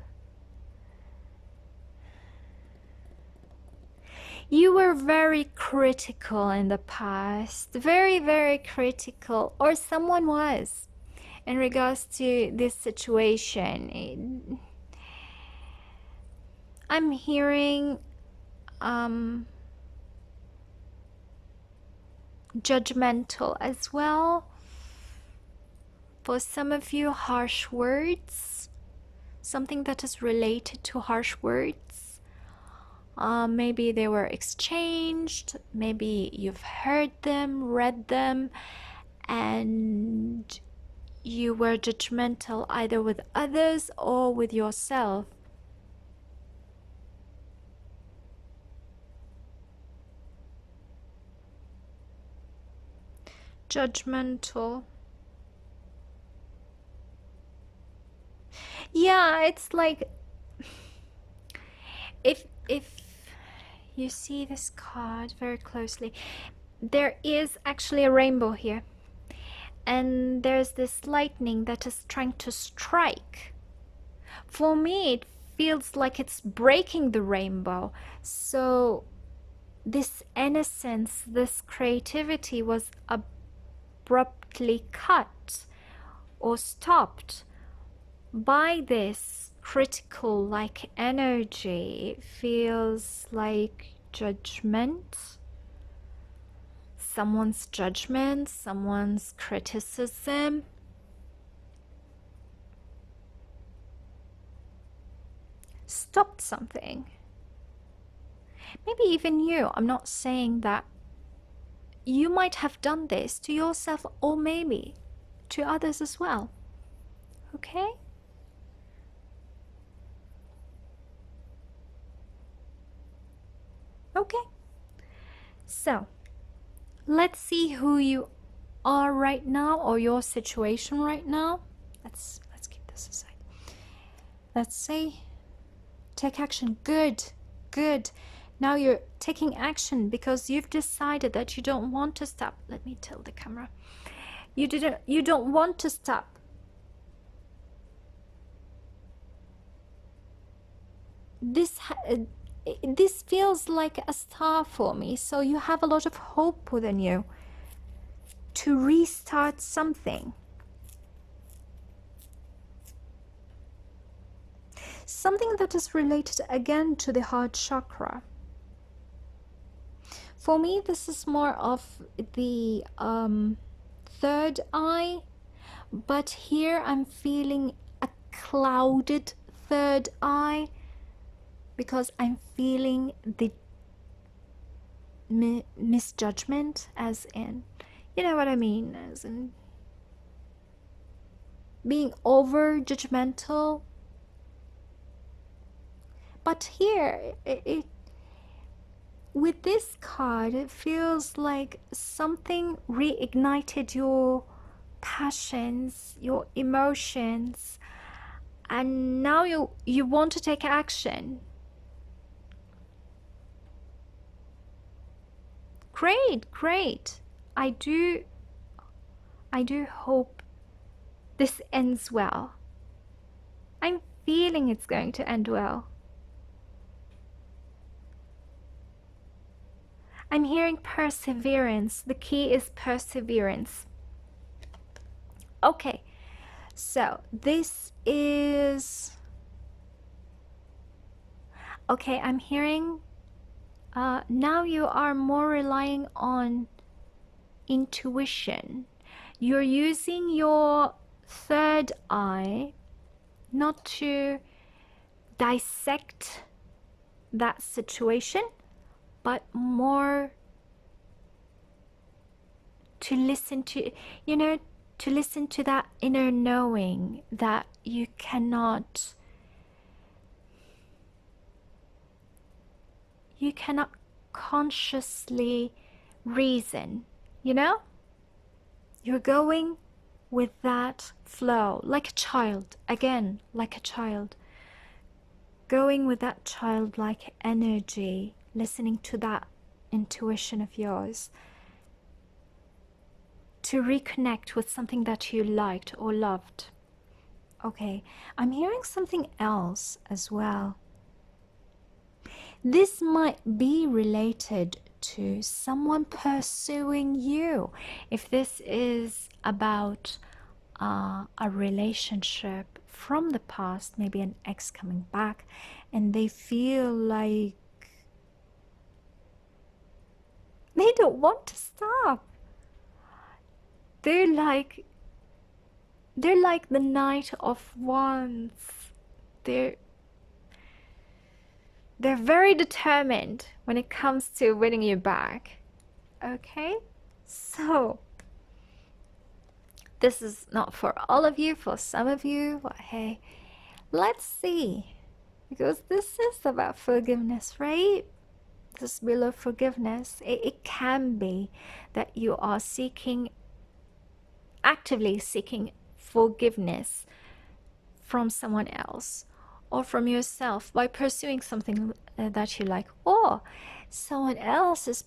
You were very critical in the past, very, very critical, or someone was, in regards to this situation. I'm hearing judgmental as well. For some of you, harsh words, something that is related to harsh words. Maybe they were exchanged, maybe you've heard them, read them, and you were judgmental either with others or with yourself. Judgmental. Yeah, it's like if you see this card very closely, there is actually a rainbow here, and there's this lightning that is trying to strike. For me, it feels like it's breaking the rainbow. So this innocence, this creativity was abruptly cut or stopped by this critical like energy. It feels like judgment, someone's judgment, someone's criticism. Stopped something. Maybe even you. I'm not saying that you might have done this to yourself, or maybe to others as well. Okay? Okay. So, let's see who you are right now, or your situation right now. Let's keep this aside. Let's say take action. Good. Now you're taking action because you've decided that you don't want to stop. Let me tilt the camera. You don't want to stop. This feels like a star for me, so you have a lot of hope within you to restart something. Something that is related again to the heart chakra. For me, this is more of the third eye, but here I'm feeling a clouded third eye, because I'm feeling the misjudgment, as in, you know what I mean, as in being over judgmental. But here, with this card, it feels like something reignited your passions, your emotions, and now you want to take action. Great. I do hope this ends well. I'm feeling it's going to end well. I'm hearing perseverance. The key is perseverance. Okay, so this is Okay, I'm hearing now you are more relying on intuition. You're using your third eye not to dissect that situation, but more to listen to, to listen to that inner knowing that you cannot consciously reason, You're going with that flow, like a child, again, like a child. Going with that childlike energy, listening to that intuition of yours, to reconnect with something that you liked or loved. Okay, I'm hearing something else as well. This might be related to someone pursuing you. If this is about a relationship from the past, maybe an ex coming back, and they feel like they don't want to stop. They're like the Knight of Wands. They're very determined when it comes to winning you back. Okay? So, this is not for all of you, for some of you, but hey, let's see. Because this is about forgiveness, right? This below forgiveness. It can be that you are actively seeking forgiveness from someone else or from yourself by pursuing something that you like, or someone else is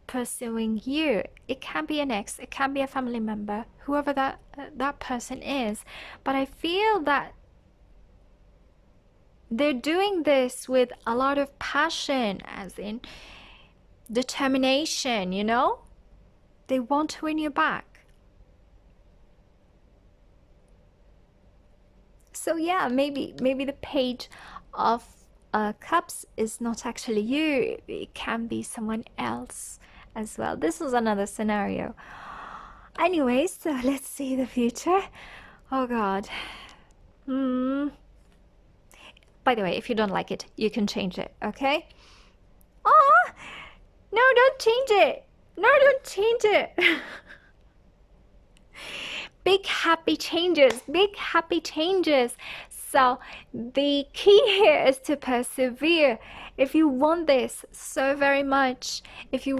pursuing you. It can be an ex, it can be a family member, whoever that person is. But I feel that they're doing this with a lot of passion, as in determination, They want to win you back. So yeah, maybe the Page of Cups is not actually you. It can be someone else as well. This is another scenario. Anyway, so let's see the future. Oh God. By the way, if you don't like it, you can change it, okay? Oh, no, don't change it. No, don't change it. Big happy changes, big happy changes. So the key here is to persevere. If you want this so very much, if you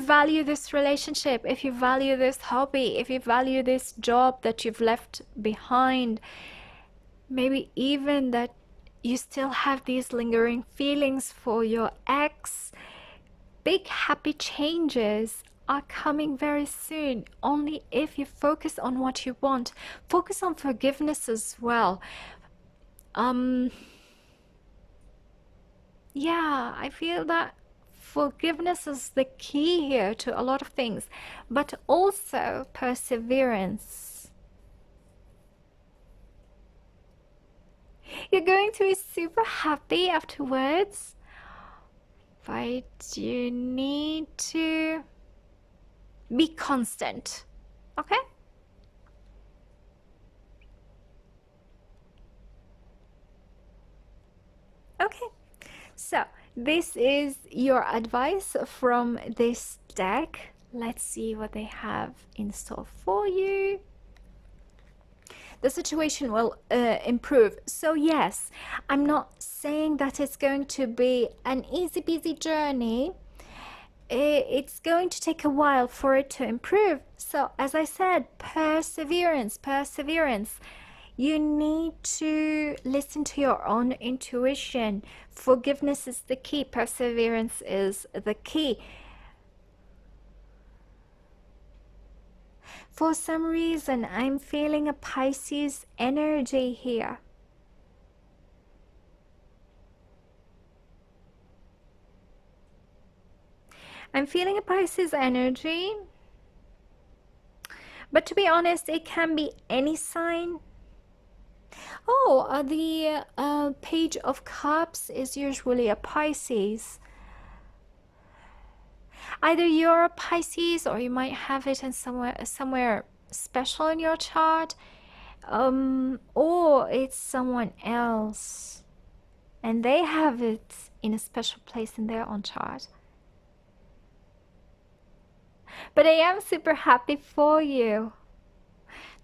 value this relationship, if you value this hobby, if you value this job that you've left behind, maybe even that you still have these lingering feelings for your ex, big happy changes are coming very soon. Only if you focus on what you want. Focus on forgiveness as well. Yeah, I feel that forgiveness is the key here to a lot of things, but also perseverance. You're going to be super happy afterwards, but you need to be constant, okay? Okay, so this is your advice from this deck. Let's see what they have in store for you. The situation will improve. So yes, I'm not saying that it's going to be an easy peasy journey. It's going to take a while for it to improve. So as I said, perseverance. You need to listen to your own intuition. Forgiveness is the key. Perseverance is the key. For some reason, I'm feeling a Pisces energy here. I'm feeling a Pisces energy. But to be honest, it can be any sign. Oh, the Page of Cups is usually a Pisces. Either you're a Pisces or you might have it in somewhere special in your chart, or it's someone else and they have it in a special place in their own chart. But I am super happy for you.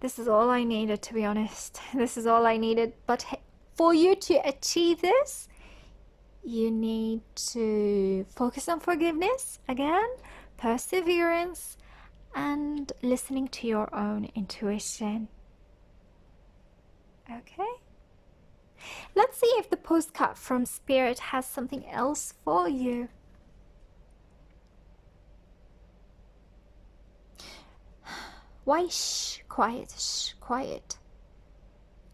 This is all I needed, to be honest. This is all I needed. But for you to achieve this, you need to focus on forgiveness again, perseverance, and listening to your own intuition. Okay? Let's see if the postcard from Spirit has something else for you. Why shh, quiet, shh, quiet.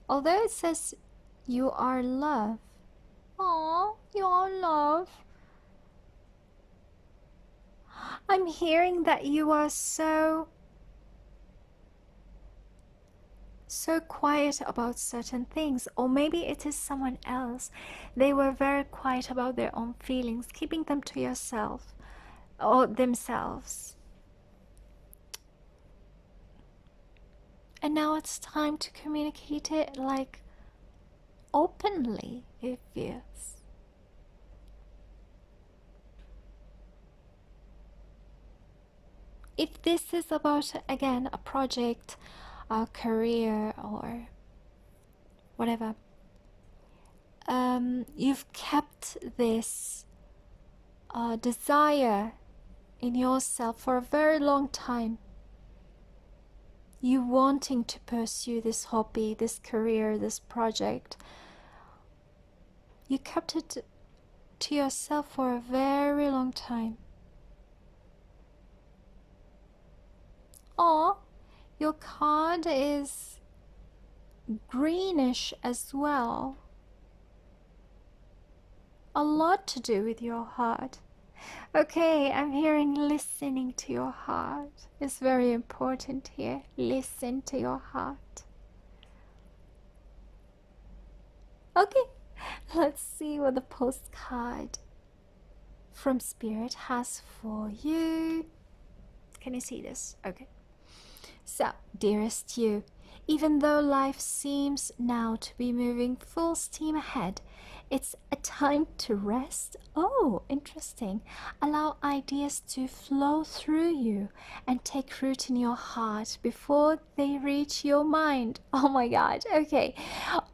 Although it says you are love. Aw, you are love. I'm hearing that you are so quiet about certain things, or maybe it is someone else. They were very quiet about their own feelings, keeping them to yourself or themselves. And now it's time to communicate it like openly, it feels. If this is about, again, a project, a career, or whatever, you've kept this desire in yourself for a very long time. You wanting to pursue this hobby, this career, this project. You kept it to yourself for a very long time. Or your card is greenish as well. A lot to do with your heart. Okay, I'm hearing listening to your heart. It's very important here. Listen to your heart. Okay, let's see what the postcard from Spirit has for you. Can you see this? Okay. So, dearest you, even though life seems now to be moving full steam ahead, it's a time to rest. Oh, interesting. Allow ideas to flow through you and take root in your heart before they reach your mind. Oh my God. Okay.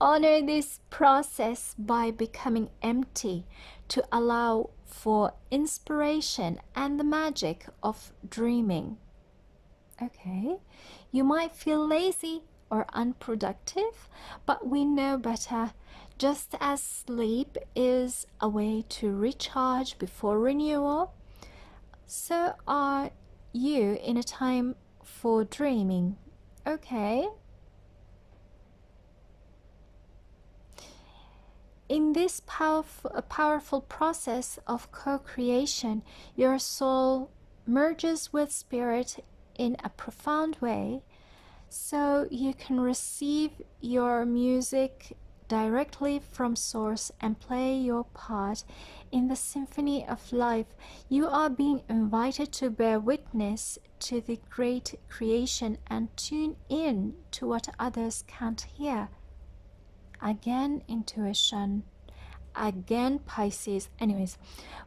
Honor this process by becoming empty to allow for inspiration and the magic of dreaming. Okay. You might feel lazy or unproductive, but we know better. Just as sleep is a way to recharge before renewal, so are you in a time for dreaming. Okay? In this powerful process of co-creation, your soul merges with spirit in a profound way, so you can receive your music directly from source and play your part in the symphony of life. You are being invited to bear witness to the great creation and tune in to what others can't hear. Again, intuition. Again, Pisces. Anyways,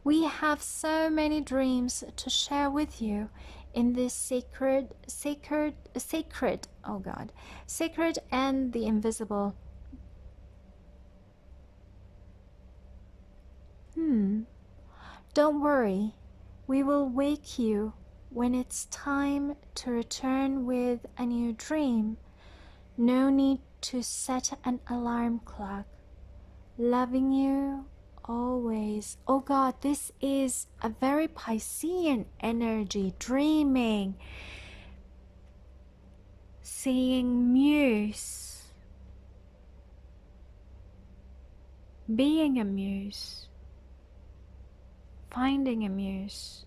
we have so many dreams to share with you in this sacred, oh God, sacred and the invisible. Don't worry, we will wake you when it's time to return with a new dream. No need to set an alarm clock. Loving you always. Oh God, this is a very Piscean energy. Dreaming. Seeing muse. Being a muse. Finding a muse.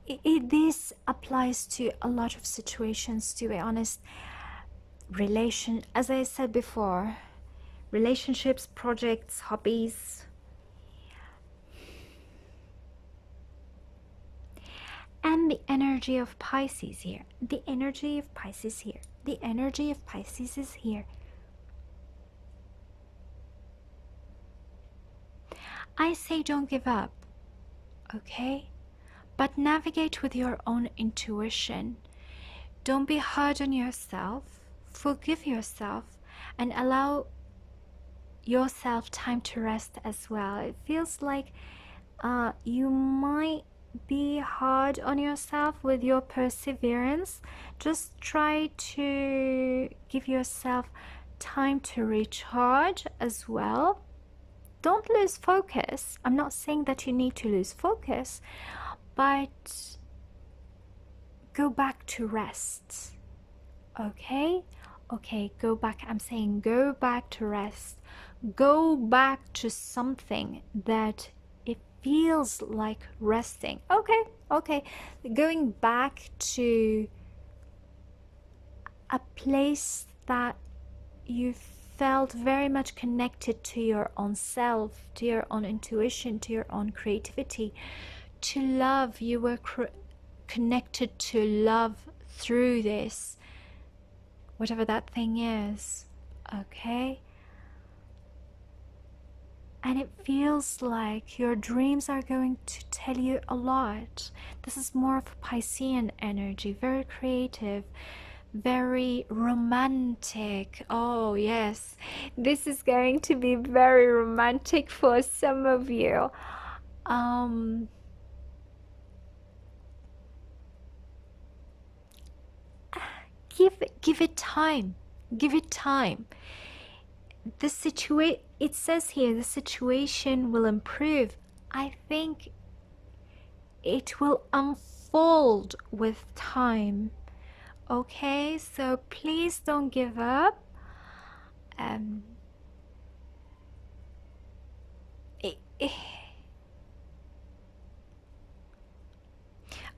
This applies to a lot of situations, to be honest. As I said before, relationships, projects, hobbies. And the energy of Pisces here. The energy of Pisces here. The energy of Pisces is here. I say don't give up, okay? But navigate with your own intuition. Don't be hard on yourself. Forgive yourself and allow yourself time to rest as well. It feels like you might be hard on yourself with your perseverance. Just try to give yourself time to recharge as well. Don't lose focus. I'm not saying that you need to lose focus, but go back to rest. Okay? Okay, go back. I'm saying go back to rest. Go back to something that it feels like resting. Okay, okay. Going back to a place that you felt very much connected to your own self, to your own intuition, to your own creativity, to love. You were connected to love through this, whatever that thing is, okay? And it feels like your dreams are going to tell you a lot. This is more of a Piscean energy, very creative, very romantic. Oh yes, this is going to be very romantic for some of you. Give it time. Give it time. It says here the situation will improve. I think it will unfold with time. Okay, so please don't give up.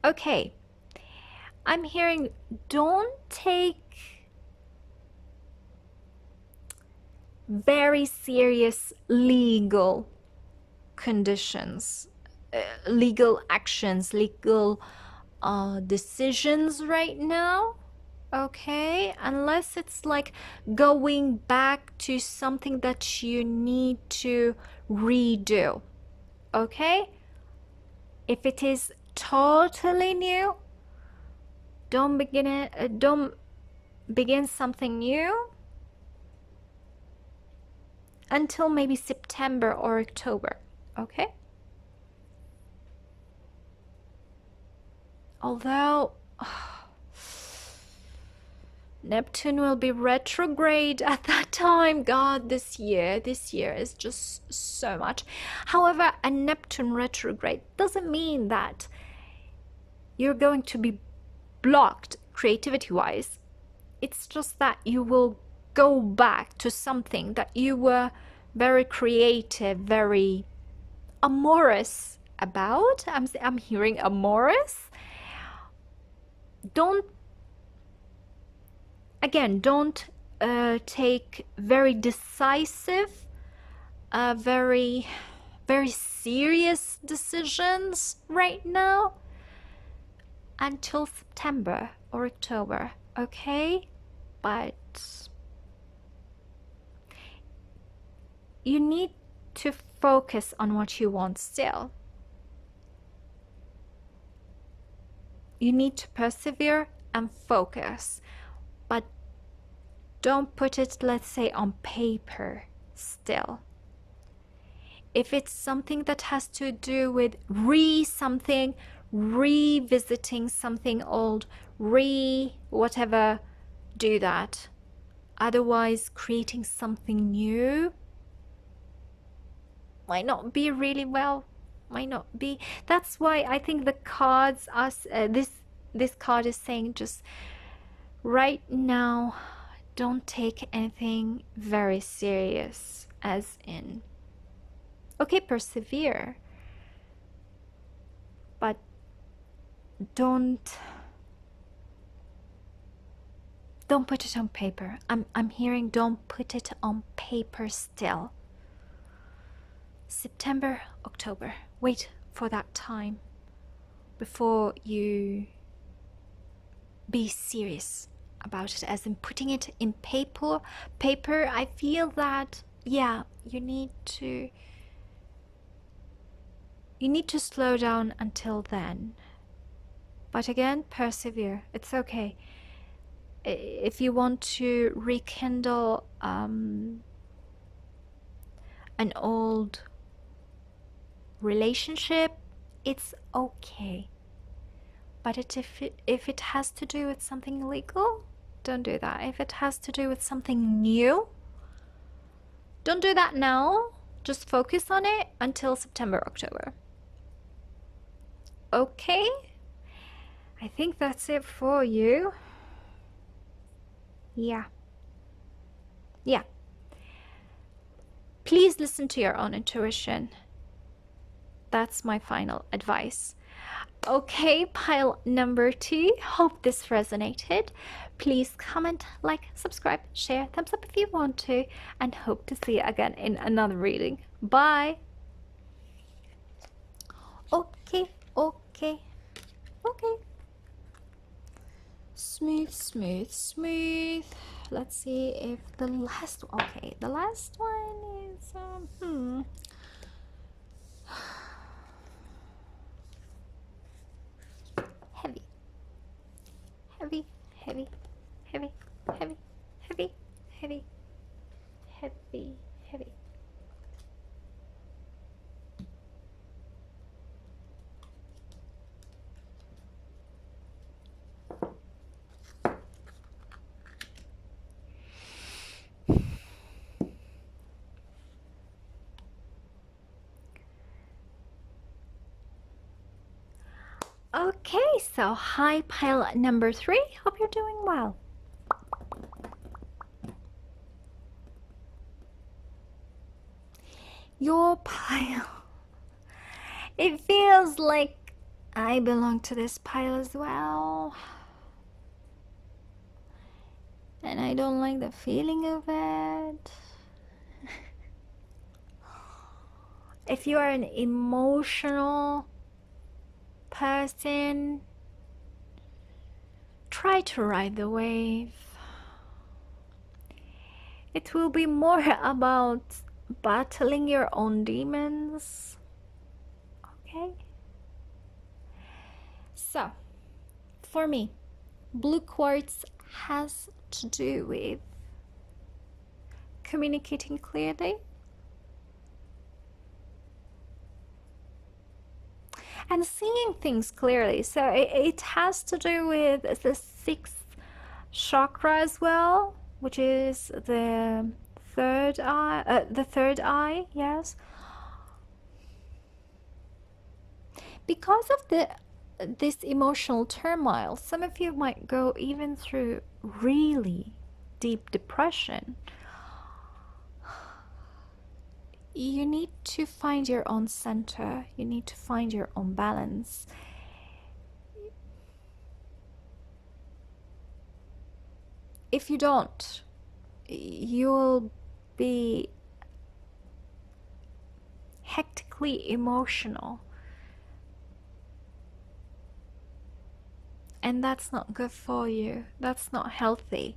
Okay, I'm hearing don't take very serious legal conditions, legal actions, legal decisions right now, okay? Unless it's like going back to something that you need to redo, okay? If it is totally new, don't begin something new until maybe September or October, okay? Although Neptune will be retrograde at that time. God, this year is just so much. However, a Neptune retrograde doesn't mean that you're going to be blocked creativity-wise. It's just that you will go back to something that you were very creative, very amorous about. I'm hearing amorous. Don't take very decisive, very serious decisions right now until September or October, okay? But you need to focus on what you want still. You need to persevere and focus, but don't put it, let's say, on paper still. If it's something that has to do with revisiting something old, whatever, do that. Otherwise, creating something new might not be really well, might not be. That's why I think the cards are, this card is saying just right now, don't take anything very serious, as in, okay, persevere, but don't put it on paper. I'm hearing don't put it on paper still. September, October. Wait for that time before you be serious about it, as in putting it in paper. I feel that, yeah, you need to slow down until then. But again, persevere. It's okay. If you want to rekindle an old relationship, it's okay. But if it has to do with something illegal, don't do that. If it has to do with something new, don't do that now. Just focus on it until September, October. Okay? I think that's it for you. Yeah. Please listen to your own intuition. That's my final advice. Okay, pile number 2. Hope this resonated. Please comment, like, subscribe, share, thumbs up if you want to, and hope to see you again in another reading. Bye. Okay. Smooth. Let's see if the last one is heavy. Okay, so hi pile number 3. Hope you're doing well. Your pile. It feels like I belong to this pile as well. And I don't like the feeling of it. If you are an emotional person, try to ride the wave. It will be more about battling your own demons. Okay? So, for me, blue quartz has to do with communicating clearly and seeing things clearly. So it has to do with the 6th chakra as well, which is the third eye, yes. Because of this emotional turmoil, some of you might go even through really deep depression. You need to find your own center. You need to find your own balance. If you don't, you'll be hectically emotional. And that's not good for you. That's not healthy.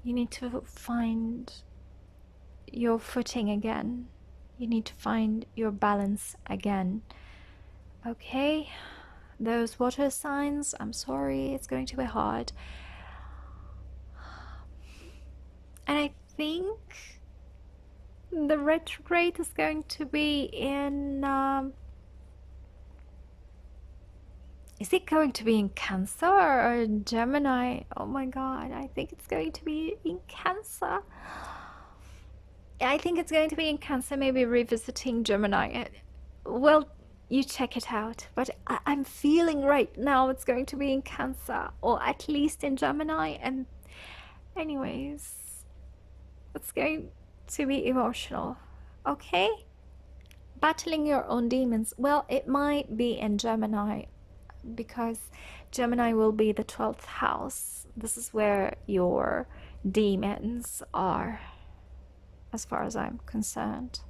You need to find your footing again. You need to find your balance again. Okay? Those water signs, I'm sorry, it's going to be hard. And I think the retrograde is going to be in... is it going to be in Cancer or Gemini? Oh my god, I think it's going to be in Cancer. I think it's going to be in Cancer, maybe revisiting Gemini. Well, you check it out. But I'm feeling right now it's going to be in Cancer, or at least in Gemini. And anyways, it's going to be emotional. Okay? Battling your own demons. Well, it might be in Gemini. because Gemini will be the 12th house. This is where your demons are, as far as I'm concerned.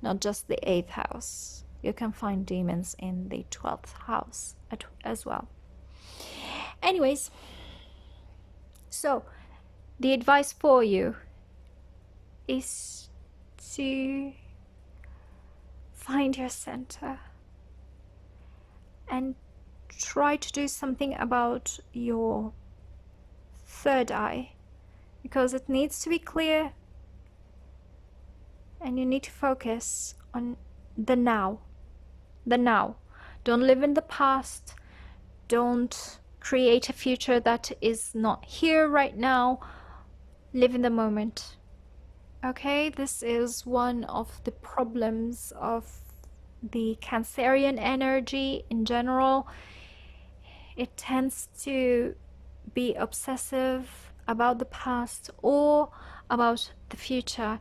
Not just the 8th house. You can find demons in the 12th house as well. Anyways, so the advice for you is to find your center and try to do something about your third eye, because it needs to be clear and you need to focus on the now. The now. Don't live in the past. Don't create a future that is not here right now. Live in the moment. Okay, this is one of the problems of the Cancerian energy in general. It tends to be obsessive about the past or about the future.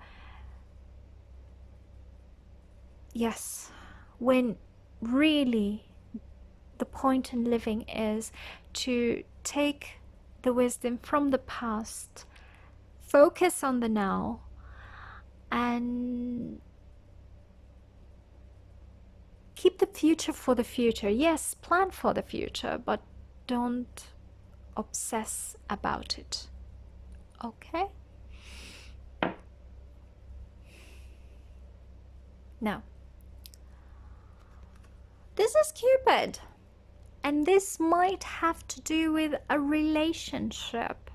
Yes, when really the point in living is to take the wisdom from the past, focus on the now, and keep the future for the future. Yes, plan for the future, but don't obsess about it. Okay? Now, this is Cupid, and this might have to do with a relationship.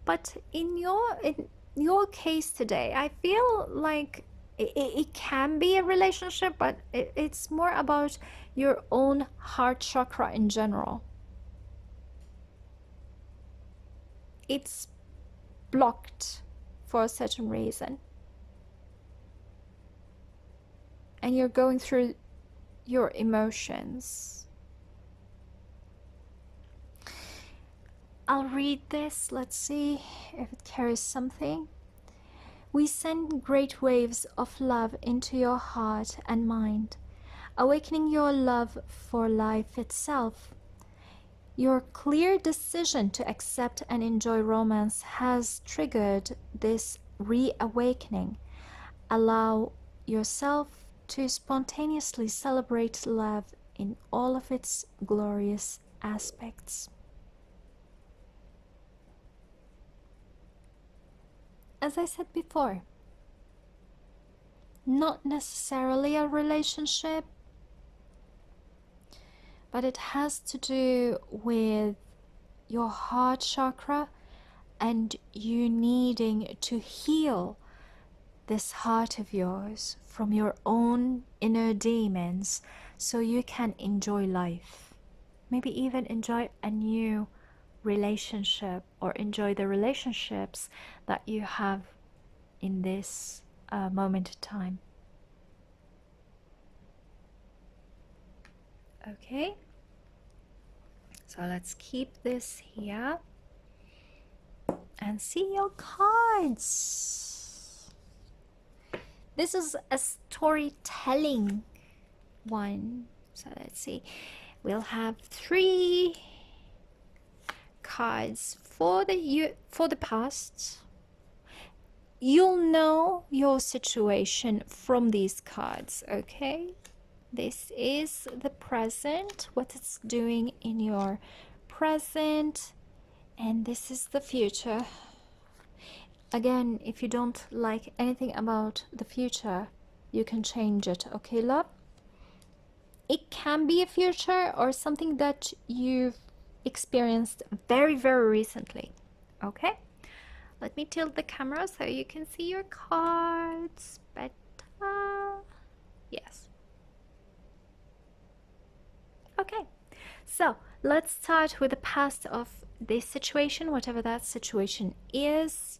But in your case today, I feel like it can be a relationship, but it's more about your own heart chakra in general. It's blocked for a certain reason. And you're going through your emotions. I'll read this. Let's see if it carries something. We send great waves of love into your heart and mind, awakening your love for life itself. Your clear decision to accept and enjoy romance has triggered this reawakening. Allow yourself to spontaneously celebrate love in all of its glorious aspects. As I said before, not necessarily a relationship, but it has to do with your heart chakra and you needing to heal this heart of yours from your own inner demons so you can enjoy life. Maybe even enjoy a new relationship or enjoy the relationships that you have in this moment of time. Okay, so let's keep this here and see your cards. This is a storytelling one, so let's see. We'll have 3 cards for the past. You'll know your situation from these cards, okay? This is the present, what it's doing in your present, and this is the future. Again, if you don't like anything about the future, you can change it, okay, love? It can be a future or something that you've experienced very, very recently, okay? Let me tilt the camera so you can see your cards better. Yes. Okay, so let's start with the past of this situation, whatever that situation is.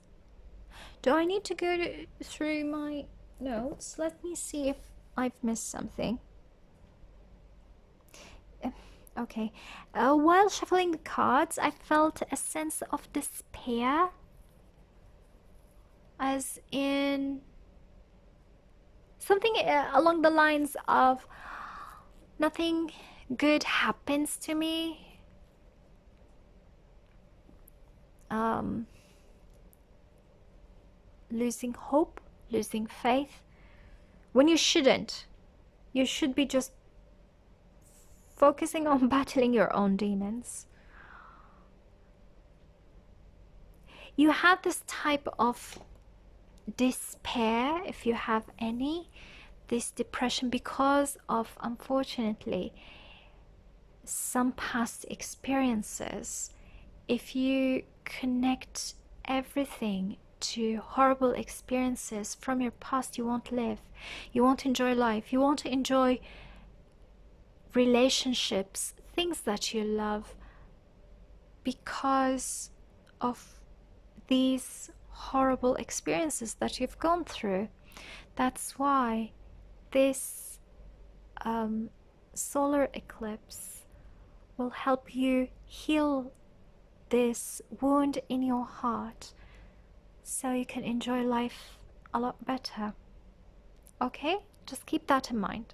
Do I need to go through my notes? Let me see if I've missed something. Okay, while shuffling the cards, I felt a sense of despair, as in something along the lines of nothing good happens to me, losing hope, losing faith, when you shouldn't. You should be just focusing on battling your own demons. You have this type of despair, if you have any, this depression because of, unfortunately, some past experiences. If you connect everything to horrible experiences from your past, you won't live. You won't enjoy life. You won't enjoy relationships, things that you love, because of these horrible experiences that you've gone through. That's why this solar eclipse will help you heal this wound in your heart so you can enjoy life a lot better. Okay? Just keep that in mind.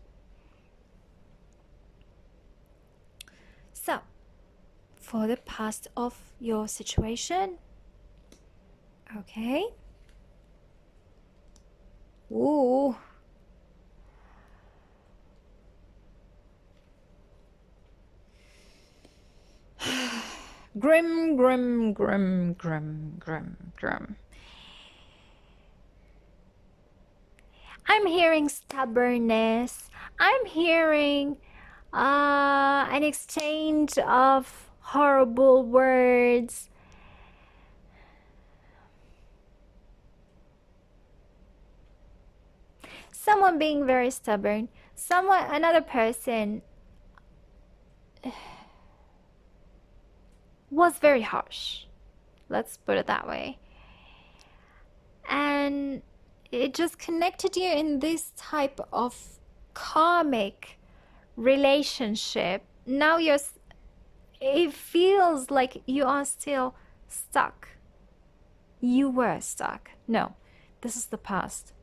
So, for the past of your situation, okay. Ooh. Grim, grim, grim, grim, grim, grim. I'm hearing stubbornness. I'm hearing an exchange of horrible words. Someone being very stubborn. Another person was very harsh. Let's put it that way. And it just connected you in this type of karmic relationship. Now it feels like you are still stuck. You were stuck. No, this is the past.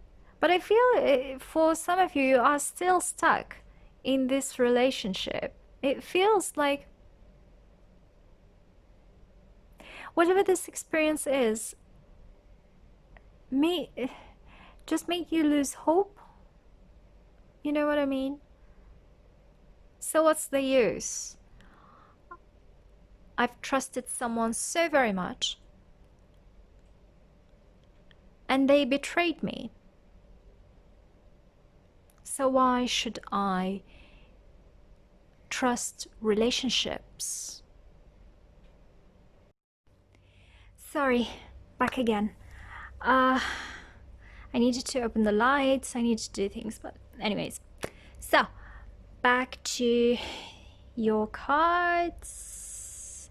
But I feel for some of you, you are still stuck in this relationship. It feels like whatever this experience is, just make you lose hope. You know what I mean? So what's the use? I've trusted someone so very much, and they betrayed me. So why should I trust relationships? Sorry, back again. I needed to open the lights, I needed to do things, but anyways. So, back to your cards.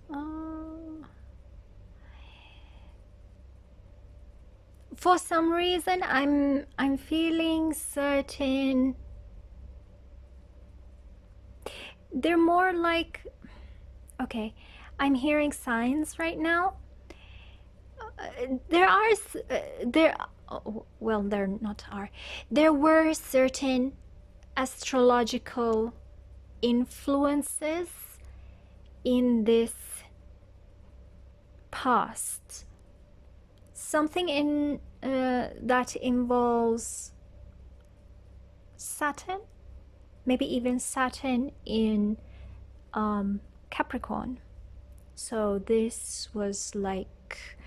For some reason, I'm feeling certain. They're more like, okay, I'm hearing signs right now. There were certain astrological influences in this past. Something in that involves Saturn, maybe even Saturn in Capricorn. So this was like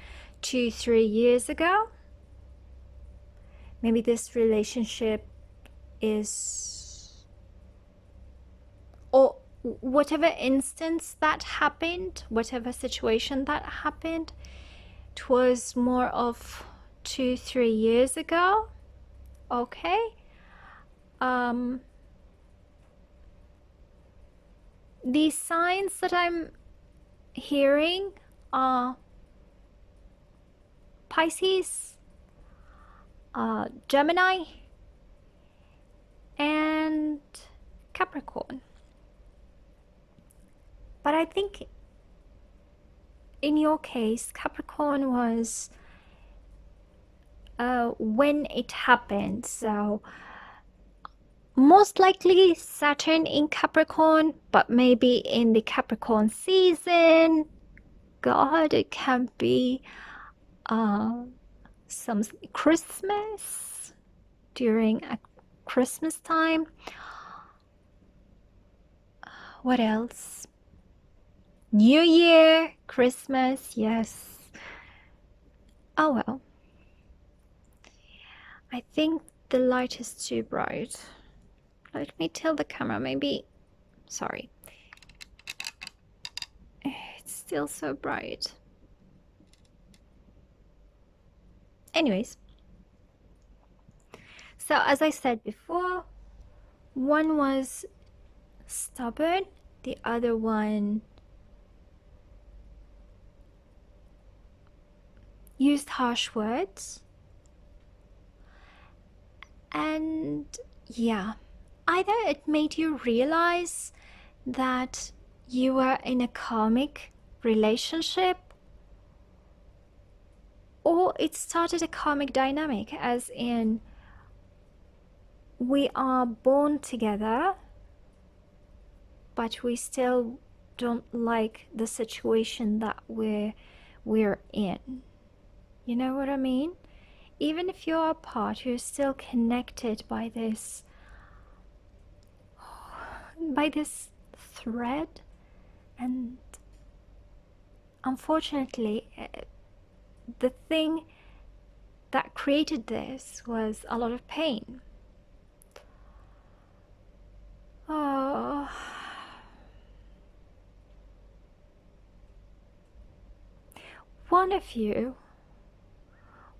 2-3 years ago. Maybe this relationship is, or whatever instance that happened, whatever situation that happened, it was more of 2-3 years ago. Okay. These signs that I'm hearing are Pisces, Gemini, and Capricorn. But I think in your case, Capricorn was when it happened. So most likely Saturn in Capricorn, but maybe in the Capricorn season. God, it can be some Christmas, during a Christmas time. What else? New Year, Christmas, yes. Oh well. I think the light is too bright. Let me tilt the camera, maybe. Sorry. It's still so bright. Anyways. So as I said before, one was stubborn, the other one used harsh words. And yeah, either it made you realize that you were in a karmic relationship, or it started a karmic dynamic, as in we are born together, but we still don't like the situation that we're in. You know what I mean? Even if you're apart, you're still connected by this thread. And unfortunately, the thing that created this was a lot of pain. Oh. One of you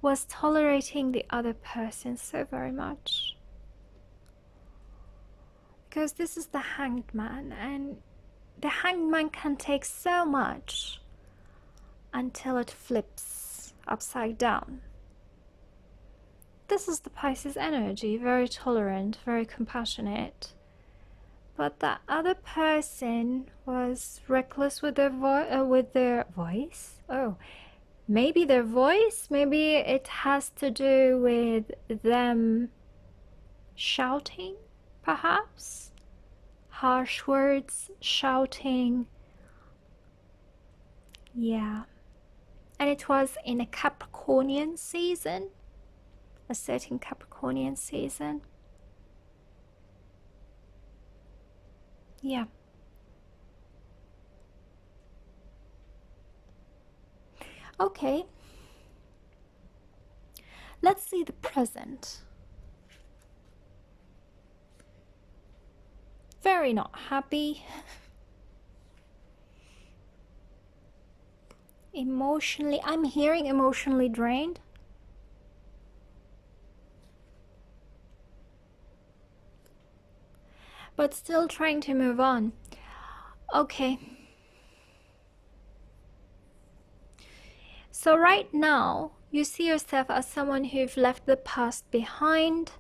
was tolerating the other person so very much. Because this is the Hanged Man, and the Hanged Man can take so much until it flips upside down. This is the Pisces energy, very tolerant, very compassionate. But that other person was reckless with their voice. Oh, maybe their voice. Maybe it has to do with them shouting, perhaps. Harsh words, shouting. Yeah. And it was in a Capricornian season. A certain Capricornian season. Yeah. Okay. Let's see the present. Very not happy. Emotionally, I'm hearing emotionally drained. But still trying to move on. Okay. So right now, you see yourself as someone who've left the past behind.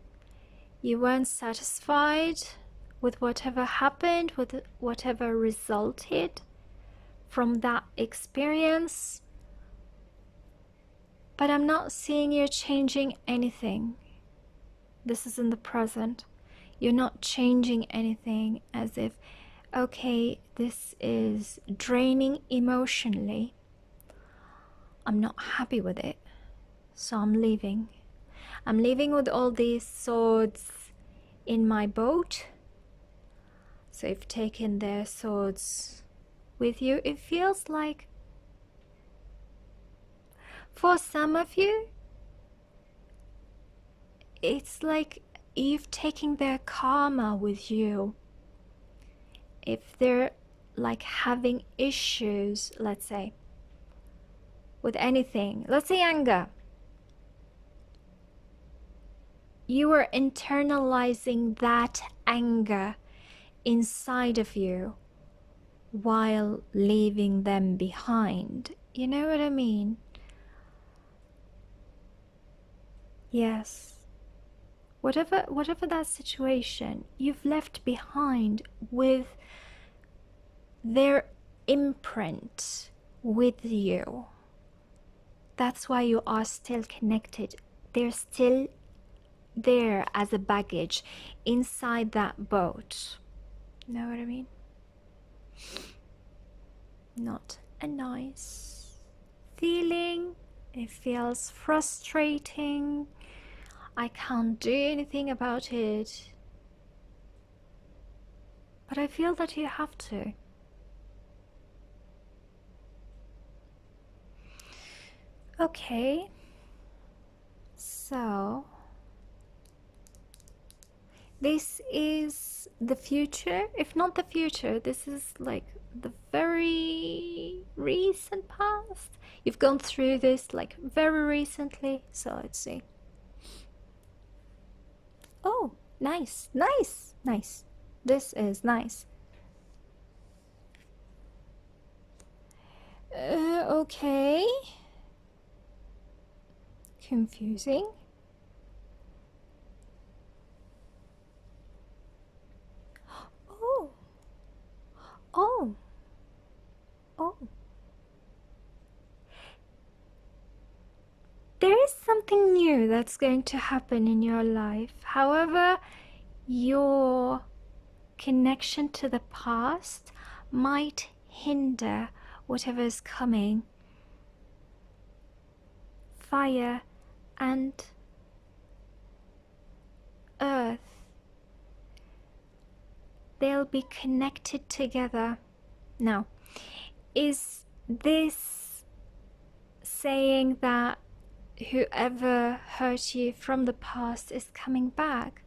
You weren't satisfied with whatever happened, with whatever resulted from that experience. But I'm not seeing you changing anything. This is in the present. You're not changing anything, as if, okay, this is draining emotionally. I'm not happy with it, so I'm leaving. I'm leaving with all these swords in my boat. So you've taken their swords with you. It feels like, for some of you, it's like you've taken their karma with you. If they're like having issues, let's say, with anything, let's say anger, you are internalizing that anger inside of you while leaving them behind. You know what I mean? Yes. Whatever that situation, you've left behind with their imprint with you. That's why you are still connected. They're still there as a baggage inside that boat. Know what I mean? Not a nice feeling. It feels frustrating. I can't do anything about it. But I feel that you have to. Okay. So this is the future. If not the future, this is like the very recent past. You've gone through this like very recently. So let's see. Oh, nice, nice, nice. This is nice. Okay. Confusing. Oh. Oh. Oh. There is something new that's going to happen in your life. However, your connection to the past might hinder whatever is coming. Fire and earth, they'll be connected together. Now, is this saying that whoever hurt you from the past is coming back?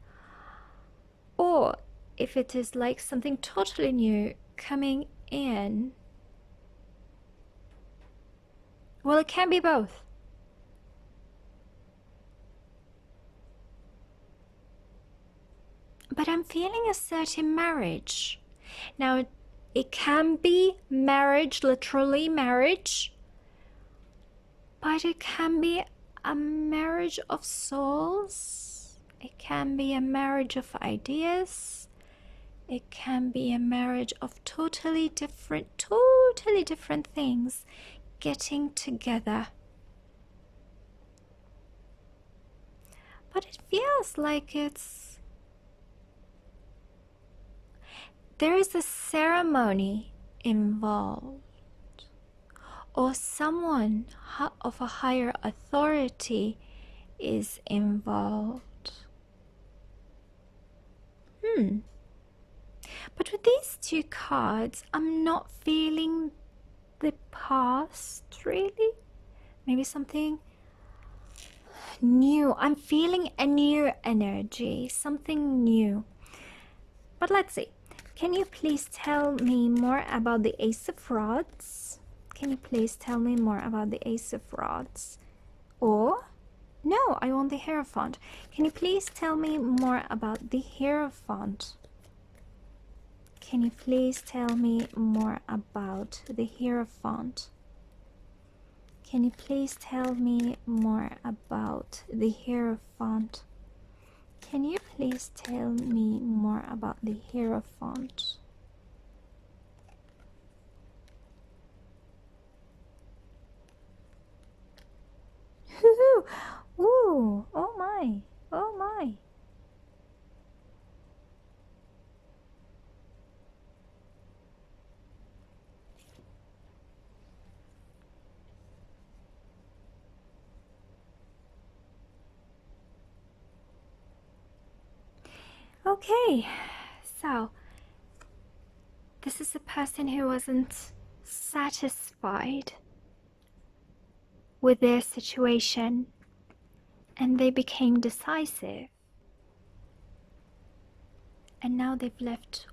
Or if it is like something totally new coming in? Well, it can be both. But I'm feeling a certain marriage. Now, it can be marriage, literally marriage, but it can be a marriage of souls. It can be a marriage of ideas. It can be a marriage of totally different things getting together. But it feels like there is a ceremony involved, or someone of a higher authority is involved. But with these two cards, I'm not feeling the past, really. Maybe something new. I'm feeling a new energy, something new. But let's see. Can you please tell me more about the Ace of Rods? Can you please tell me more about the Ace of Rods? Or, no, I want the Hierophant. Can you please tell me more about the Hierophant? Can you please tell me more about the Hierophant? Can you please tell me more about the Hierophant? Can you please tell me more about the Hierophant? Ooh, oh my, oh my. Okay, so this is a person who wasn't satisfied with their situation and they became decisive. And now they've left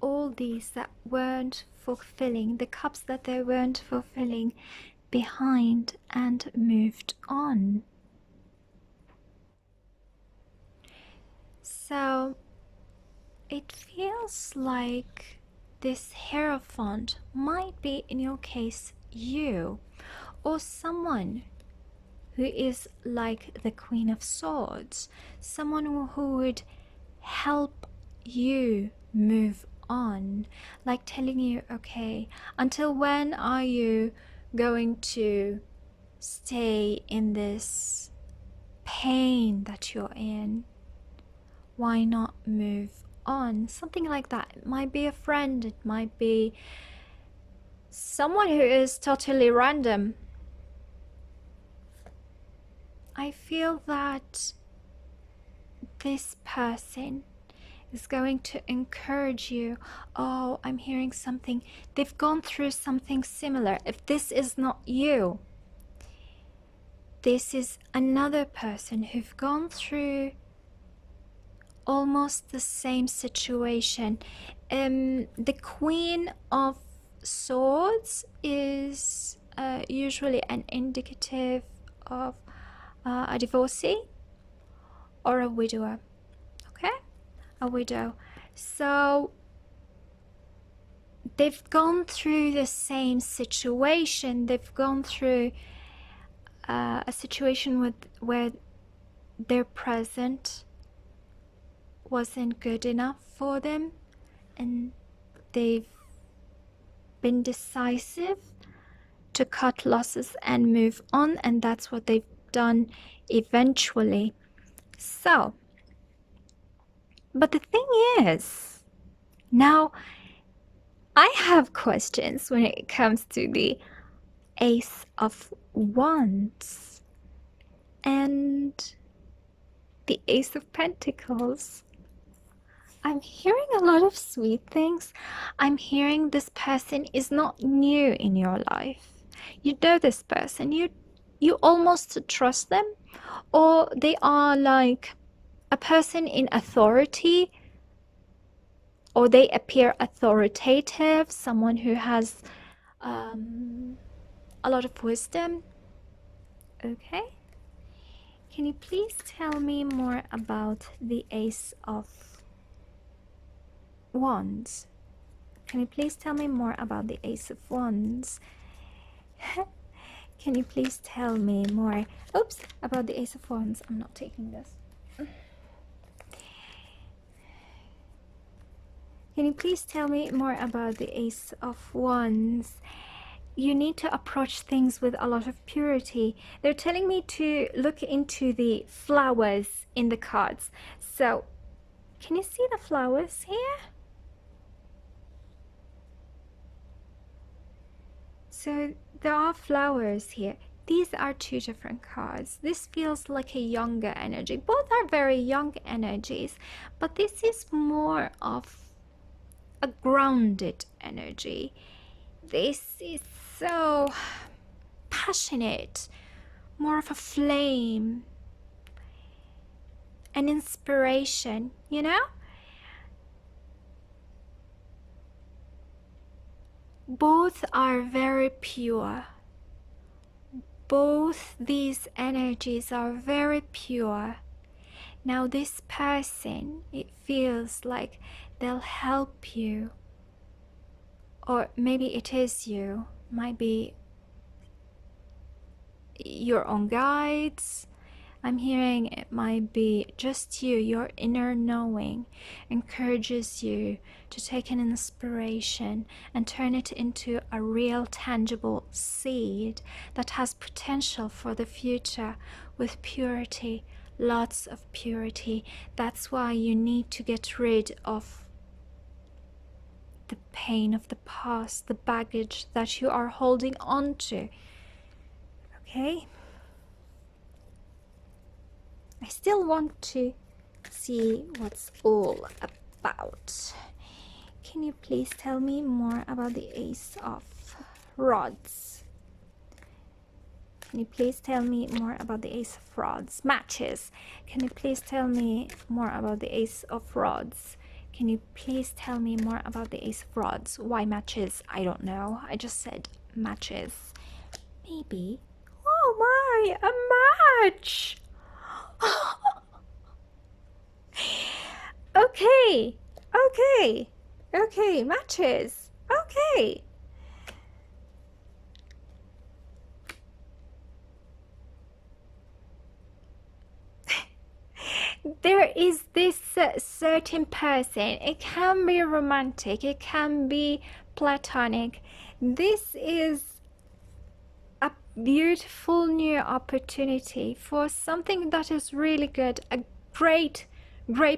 all these that weren't fulfilling, the cups that they weren't fulfilling behind and moved on. So it feels like this Hierophant might be, in your case, you, or someone who is like the Queen of Swords, someone who would help you move on, like telling you, okay, until when are you going to stay in this pain that you're in. Why not move on? Something like that. It might be a friend, it might be someone who is totally random. I feel that this person is going to encourage you. Oh, I'm hearing something. They've gone through something similar. If this is not you, this is another person who've gone through almost the same situation. The Queen of Swords is usually an indicative of a divorcee or a widower. Okay, a widow. So they've gone through the same situation. They've gone through a situation where their present wasn't good enough for them, and they've been decisive to cut losses and move on, and that's what they've done eventually. So, but the thing is, now I have questions when it comes to the Ace of Wands and the Ace of Pentacles. I'm hearing a lot of sweet things. I'm hearing this person is not new in your life. You know this person. You almost trust them, or they are like a person in authority, or they appear authoritative, someone who has a lot of wisdom. Okay. Can you please tell me more about the Ace of Wands? Can you please tell me more about the Ace of Wands? Can you please tell me more, about the Ace of Wands? I'm not taking this. Can you please tell me more about the Ace of Wands? You need to approach things with a lot of purity. They're telling me to look into the flowers in the cards. So, can you see the flowers here? So, there are flowers here. These are two different cards. This feels like a younger energy. Both are very young energies, but this is more of a grounded energy. This is so passionate, more of a flame, an inspiration, you know? Both are very pure. Both these energies are very pure. Now this person, it feels like they'll help you, or maybe it is you, might be your own guides. I'm hearing it might be just you. Your inner knowing encourages you to take an inspiration and turn it into a real tangible seed that has potential for the future with purity, lots of purity. That's why you need to get rid of the pain of the past, the baggage that you are holding on to. Okay? I still want to see what's all about. Can you please tell me more about the Ace of Rods? Can you please tell me more about the Ace of Rods? Matches. Can you please tell me more about the Ace of Rods? Can you please tell me more about the Ace of Rods? Why matches? I don't know. I just said matches. Maybe. Oh my, a match! Okay, matches. Okay. There is this certain person. It can be romantic, it can be platonic. This is beautiful new opportunity for something that is really good, a great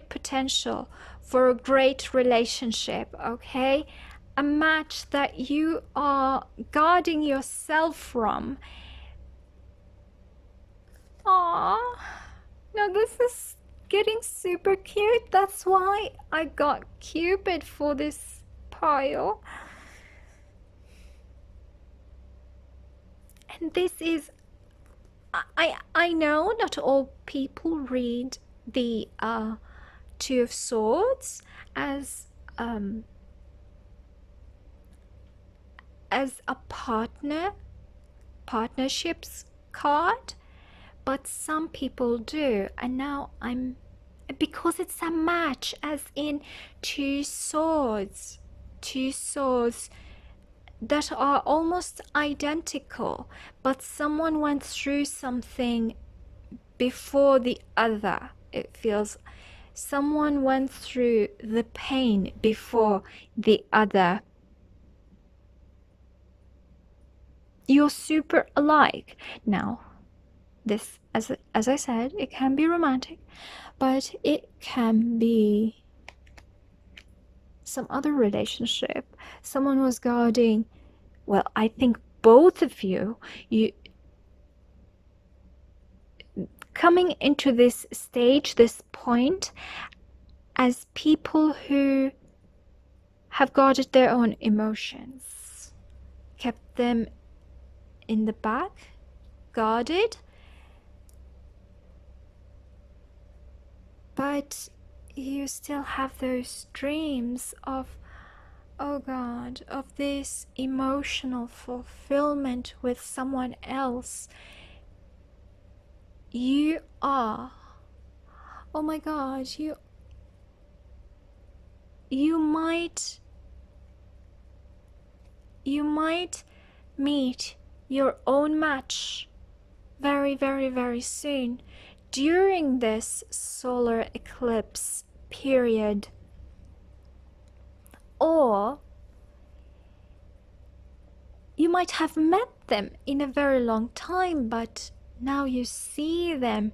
potential for a great relationship, okay? A match that you are guarding yourself from. Aww, now this is getting super cute. That's why I got Cupid for this pile. And this is, I know not all people read the Two of Swords as a partnerships card, but some people do. And now because it's a match, as in two swords that are almost identical, but someone went through something before the other. It feels someone went through the pain before the other. You're super alike. Now, this, as I said, it can be romantic, but it can be some other relationship. Someone was guarding, well, I think both of you coming into this stage, this point, as people who have guarded their own emotions, kept them in the back, guarded, but you still have those dreams of, oh God, of this emotional fulfillment with someone else. You are, oh my God, you might meet your own match very, very, very soon during this solar eclipse period. Or you might have met them in a very long time, but now you see them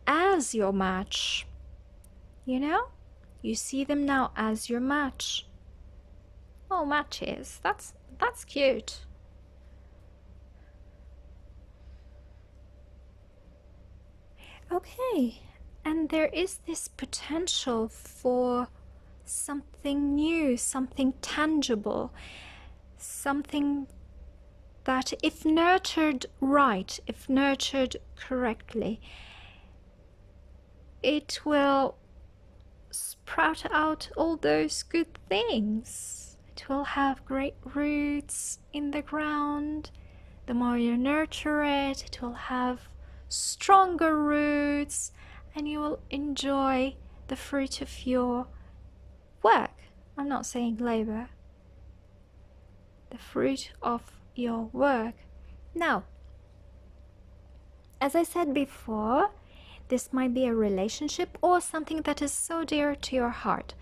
as your match. You know? You see them now as your match. Oh, matches. That's cute. Okay, and there is this potential for something new, something tangible, something that, if nurtured right, if nurtured correctly, it will sprout out all those good things. It will have great roots in the ground. The more you nurture it, it will have stronger roots, and you will enjoy the fruit of your work. I'm not saying labor. The fruit of your work. Now, as I said before, this might be a relationship or something that is so dear to your heart.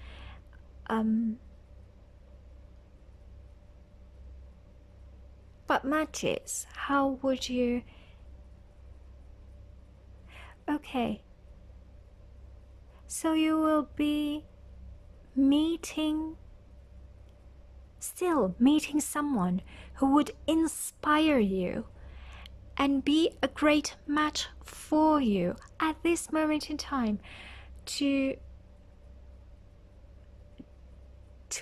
But matches, how would you... Okay, so you will be still meeting someone who would inspire you and be a great match for you at this moment in time, to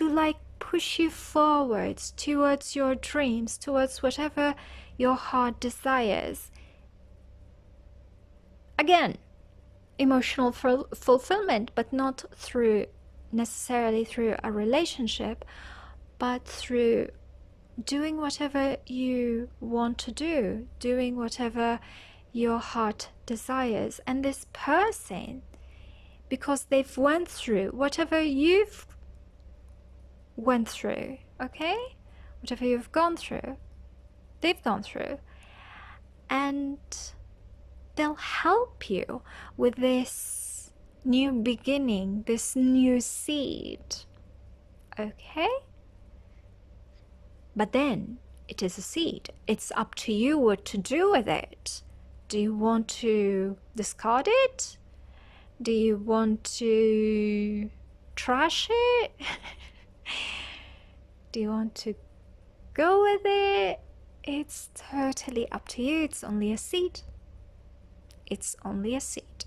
like push you forwards towards your dreams, towards whatever your heart desires. Again, emotional fulfillment, but not necessarily through a relationship, but through doing whatever you want to do, doing whatever your heart desires. And this person, because they've went through whatever you've went through, okay? Whatever you've gone through, they've gone through. And they'll help you with this new beginning, this new seed, okay? But then it is a seed. It's up to you what to do with it. Do you want to discard it? Do you want to trash it? Do you want to go with it? It's totally up to you. It's only a seed. It's only a seed.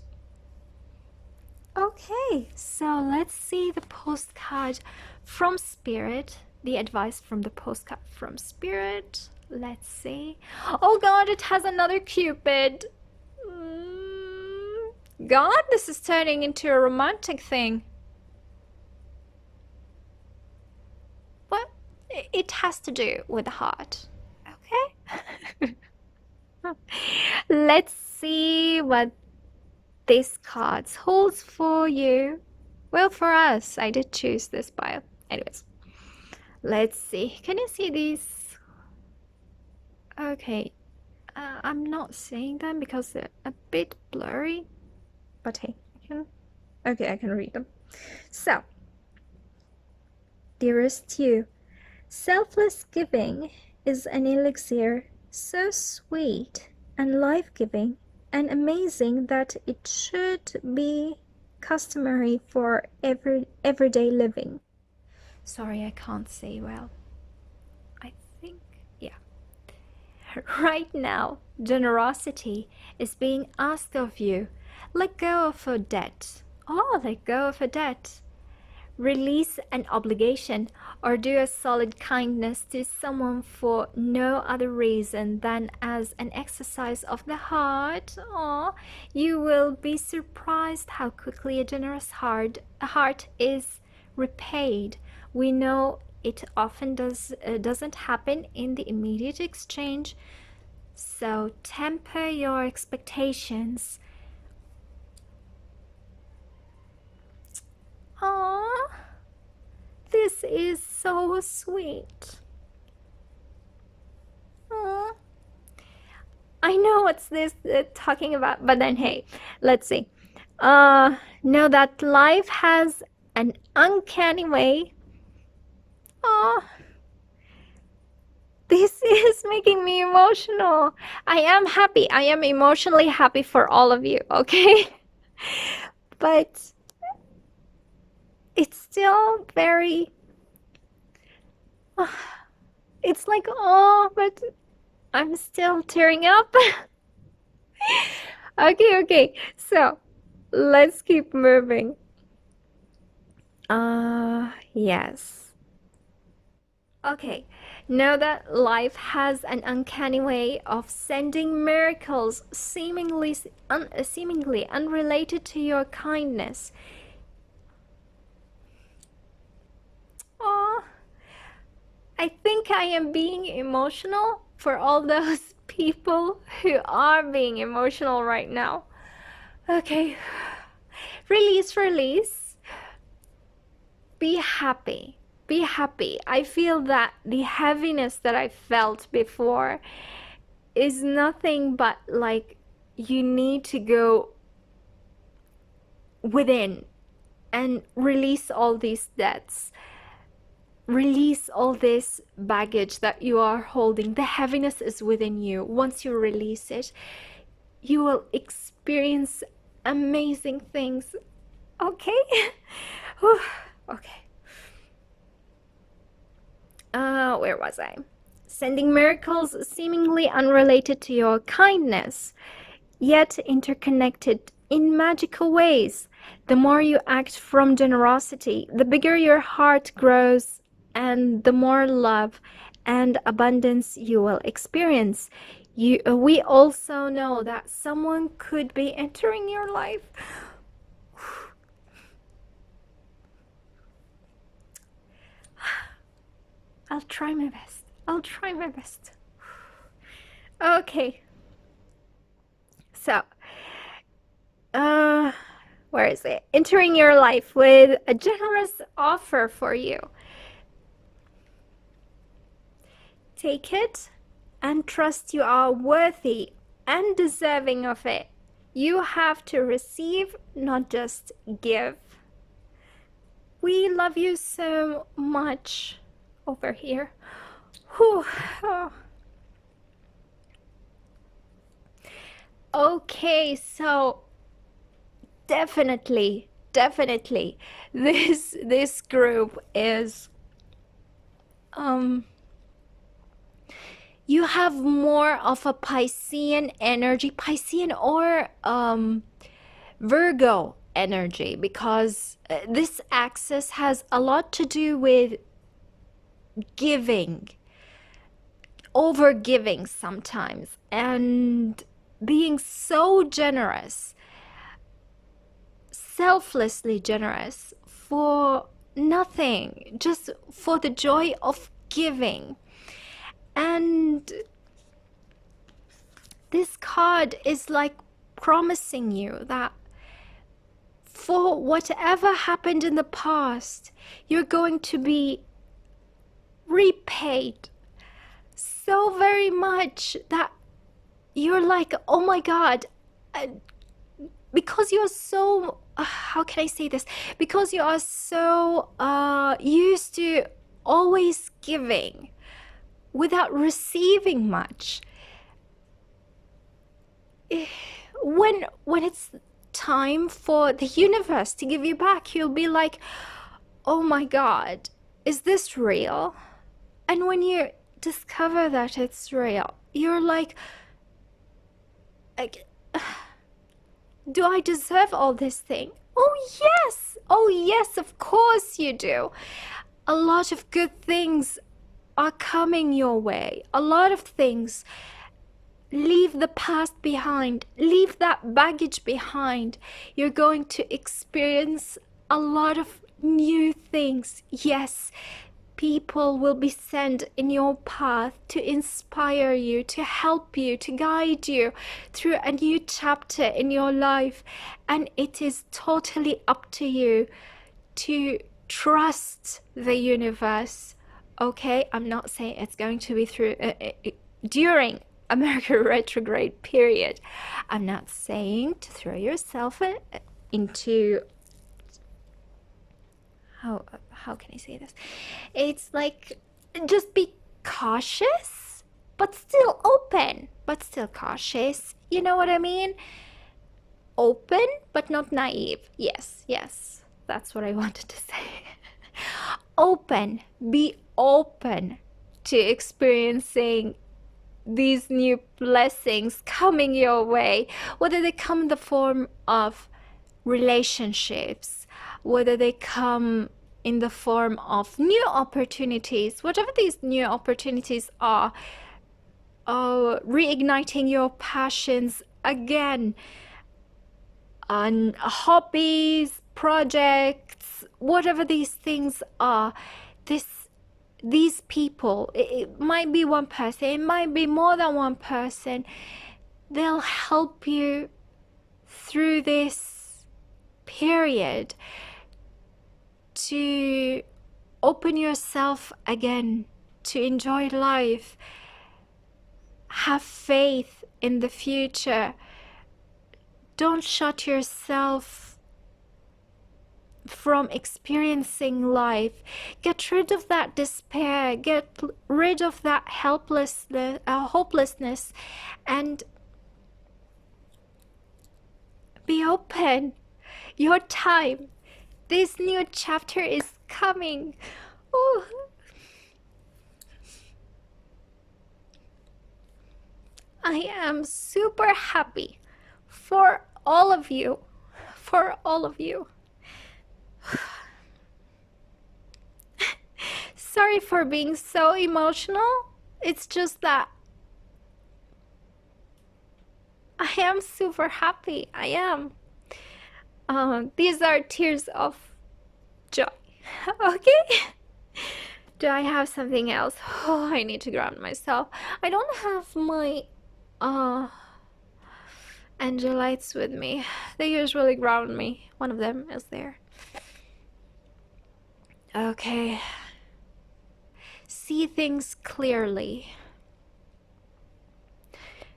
Okay, so let's see the postcard from Spirit. The advice from the postcard from Spirit. Let's see. Oh God, it has another Cupid. God, this is turning into a romantic thing. Well, it has to do with the heart. Okay? Let's see what this card holds for you. Well, for us, I did choose this pile. Anyways, let's see. Can you see these? Okay, I'm not seeing them because they're a bit blurry. But hey, I can read them. So, dearest you, selfless giving is an elixir so sweet and life-giving and amazing that it should be customary for everyday living. Sorry, I can't say well. I think, yeah. Right now, generosity is being asked of you. Let go of a debt. Oh, let go of a debt. Release an obligation or do a solid kindness to someone for no other reason than as an exercise of the heart. Oh, you will be surprised how quickly a generous heart is repaid. We know it often doesn't happen in the immediate exchange, so temper your expectations. Aww, this is so sweet. Aww. I know what's this talking about, but then hey, let's see. Know that life has an uncanny way. Aww. This is making me emotional. I am happy. I am emotionally happy for all of you, okay? But it's still very... it's like, oh, but I'm still tearing up. Okay. So, let's keep moving. Yes. Okay. Know that life has an uncanny way of sending miracles seemingly unrelated to your kindness. Oh, I think I am being emotional for all those people who are being emotional right now. Okay, release. Be happy. Be happy. I feel that the heaviness that I felt before is nothing but like you need to go within and release all these debts. Release all this baggage that you are holding. The heaviness is within you. Once you release it, you will experience amazing things. Okay? Okay. Where was I? Sending miracles seemingly unrelated to your kindness, yet interconnected in magical ways. The more you act from generosity, the bigger your heart grows and the more love and abundance you will experience. We also know that someone could be entering your life. I'll try my best. Okay. So, where is it? Entering your life with a generous offer for you. Take it and trust you are worthy and deserving of it. You have to receive, not just give. We love you so much over here. Whew. Oh. Okay, so definitely, this group is um you have more of a Piscean energy, Piscean or Virgo energy, because this axis has a lot to do with giving, over giving sometimes, and being so generous, selflessly generous for nothing, just for the joy of giving. And this card is like promising you that for whatever happened in the past, you're going to be repaid so very much that you're like, oh my God, because you're so, how can I say this? Because you are so used to always giving without receiving much. When it's time for the universe to give you back, you'll be like, oh my God, is this real? And when you discover that it's real, you're like, do I deserve all this thing? Oh yes, of course you do. A lot of good things are coming your way. A lot of things. Leave the past behind. Leave that baggage behind. You're going to experience a lot of new things. Yes, people will be sent in your path to inspire you, to help you, to guide you through a new chapter in your life. And it is totally up to you to trust the universe. Okay, I'm not saying it's going to be through during a Mercury retrograde period. I'm not saying to throw yourself into, how can I say this? It's like, just be cautious, but still open, but still cautious. You know what I mean? Open, but not naive. Yes, that's what I wanted to say. Open, be open to experiencing these new blessings coming your way, whether they come in the form of relationships, whether they come in the form of new opportunities, whatever these new opportunities are, reigniting your passions again, on hobbies, projects, whatever these things are. These people, it might be one person, it might be more than one person, they'll help you through this period to open yourself again, to enjoy life, have faith in the future. Don't shut yourself from experiencing life. Get rid of that despair, get rid of that hopelessness, and be open. Your time, this new chapter is coming. Oh. I am super happy for all of you, for all of you. Sorry for being so emotional. It's just that I am super happy. I am. These are tears of joy. Okay? Do I have something else? Oh, I need to ground myself. I don't have my angelites with me. They usually ground me. One of them is there. Okay. See things clearly.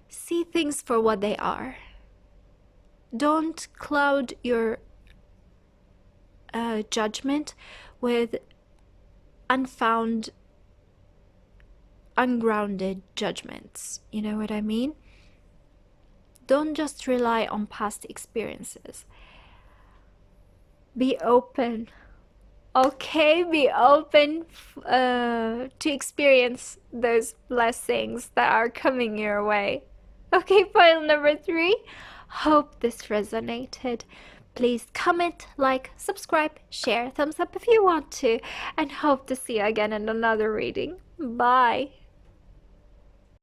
See things for what they are. Don't cloud your judgment with unfound ungrounded judgments. You know what I mean? Don't just rely on past experiences. Be open. Okay, be open to experience those blessings that are coming your way. Okay, file number 3. Hope this resonated. Please comment, like, subscribe, share, thumbs up if you want to, and hope to see you again in another reading. Bye.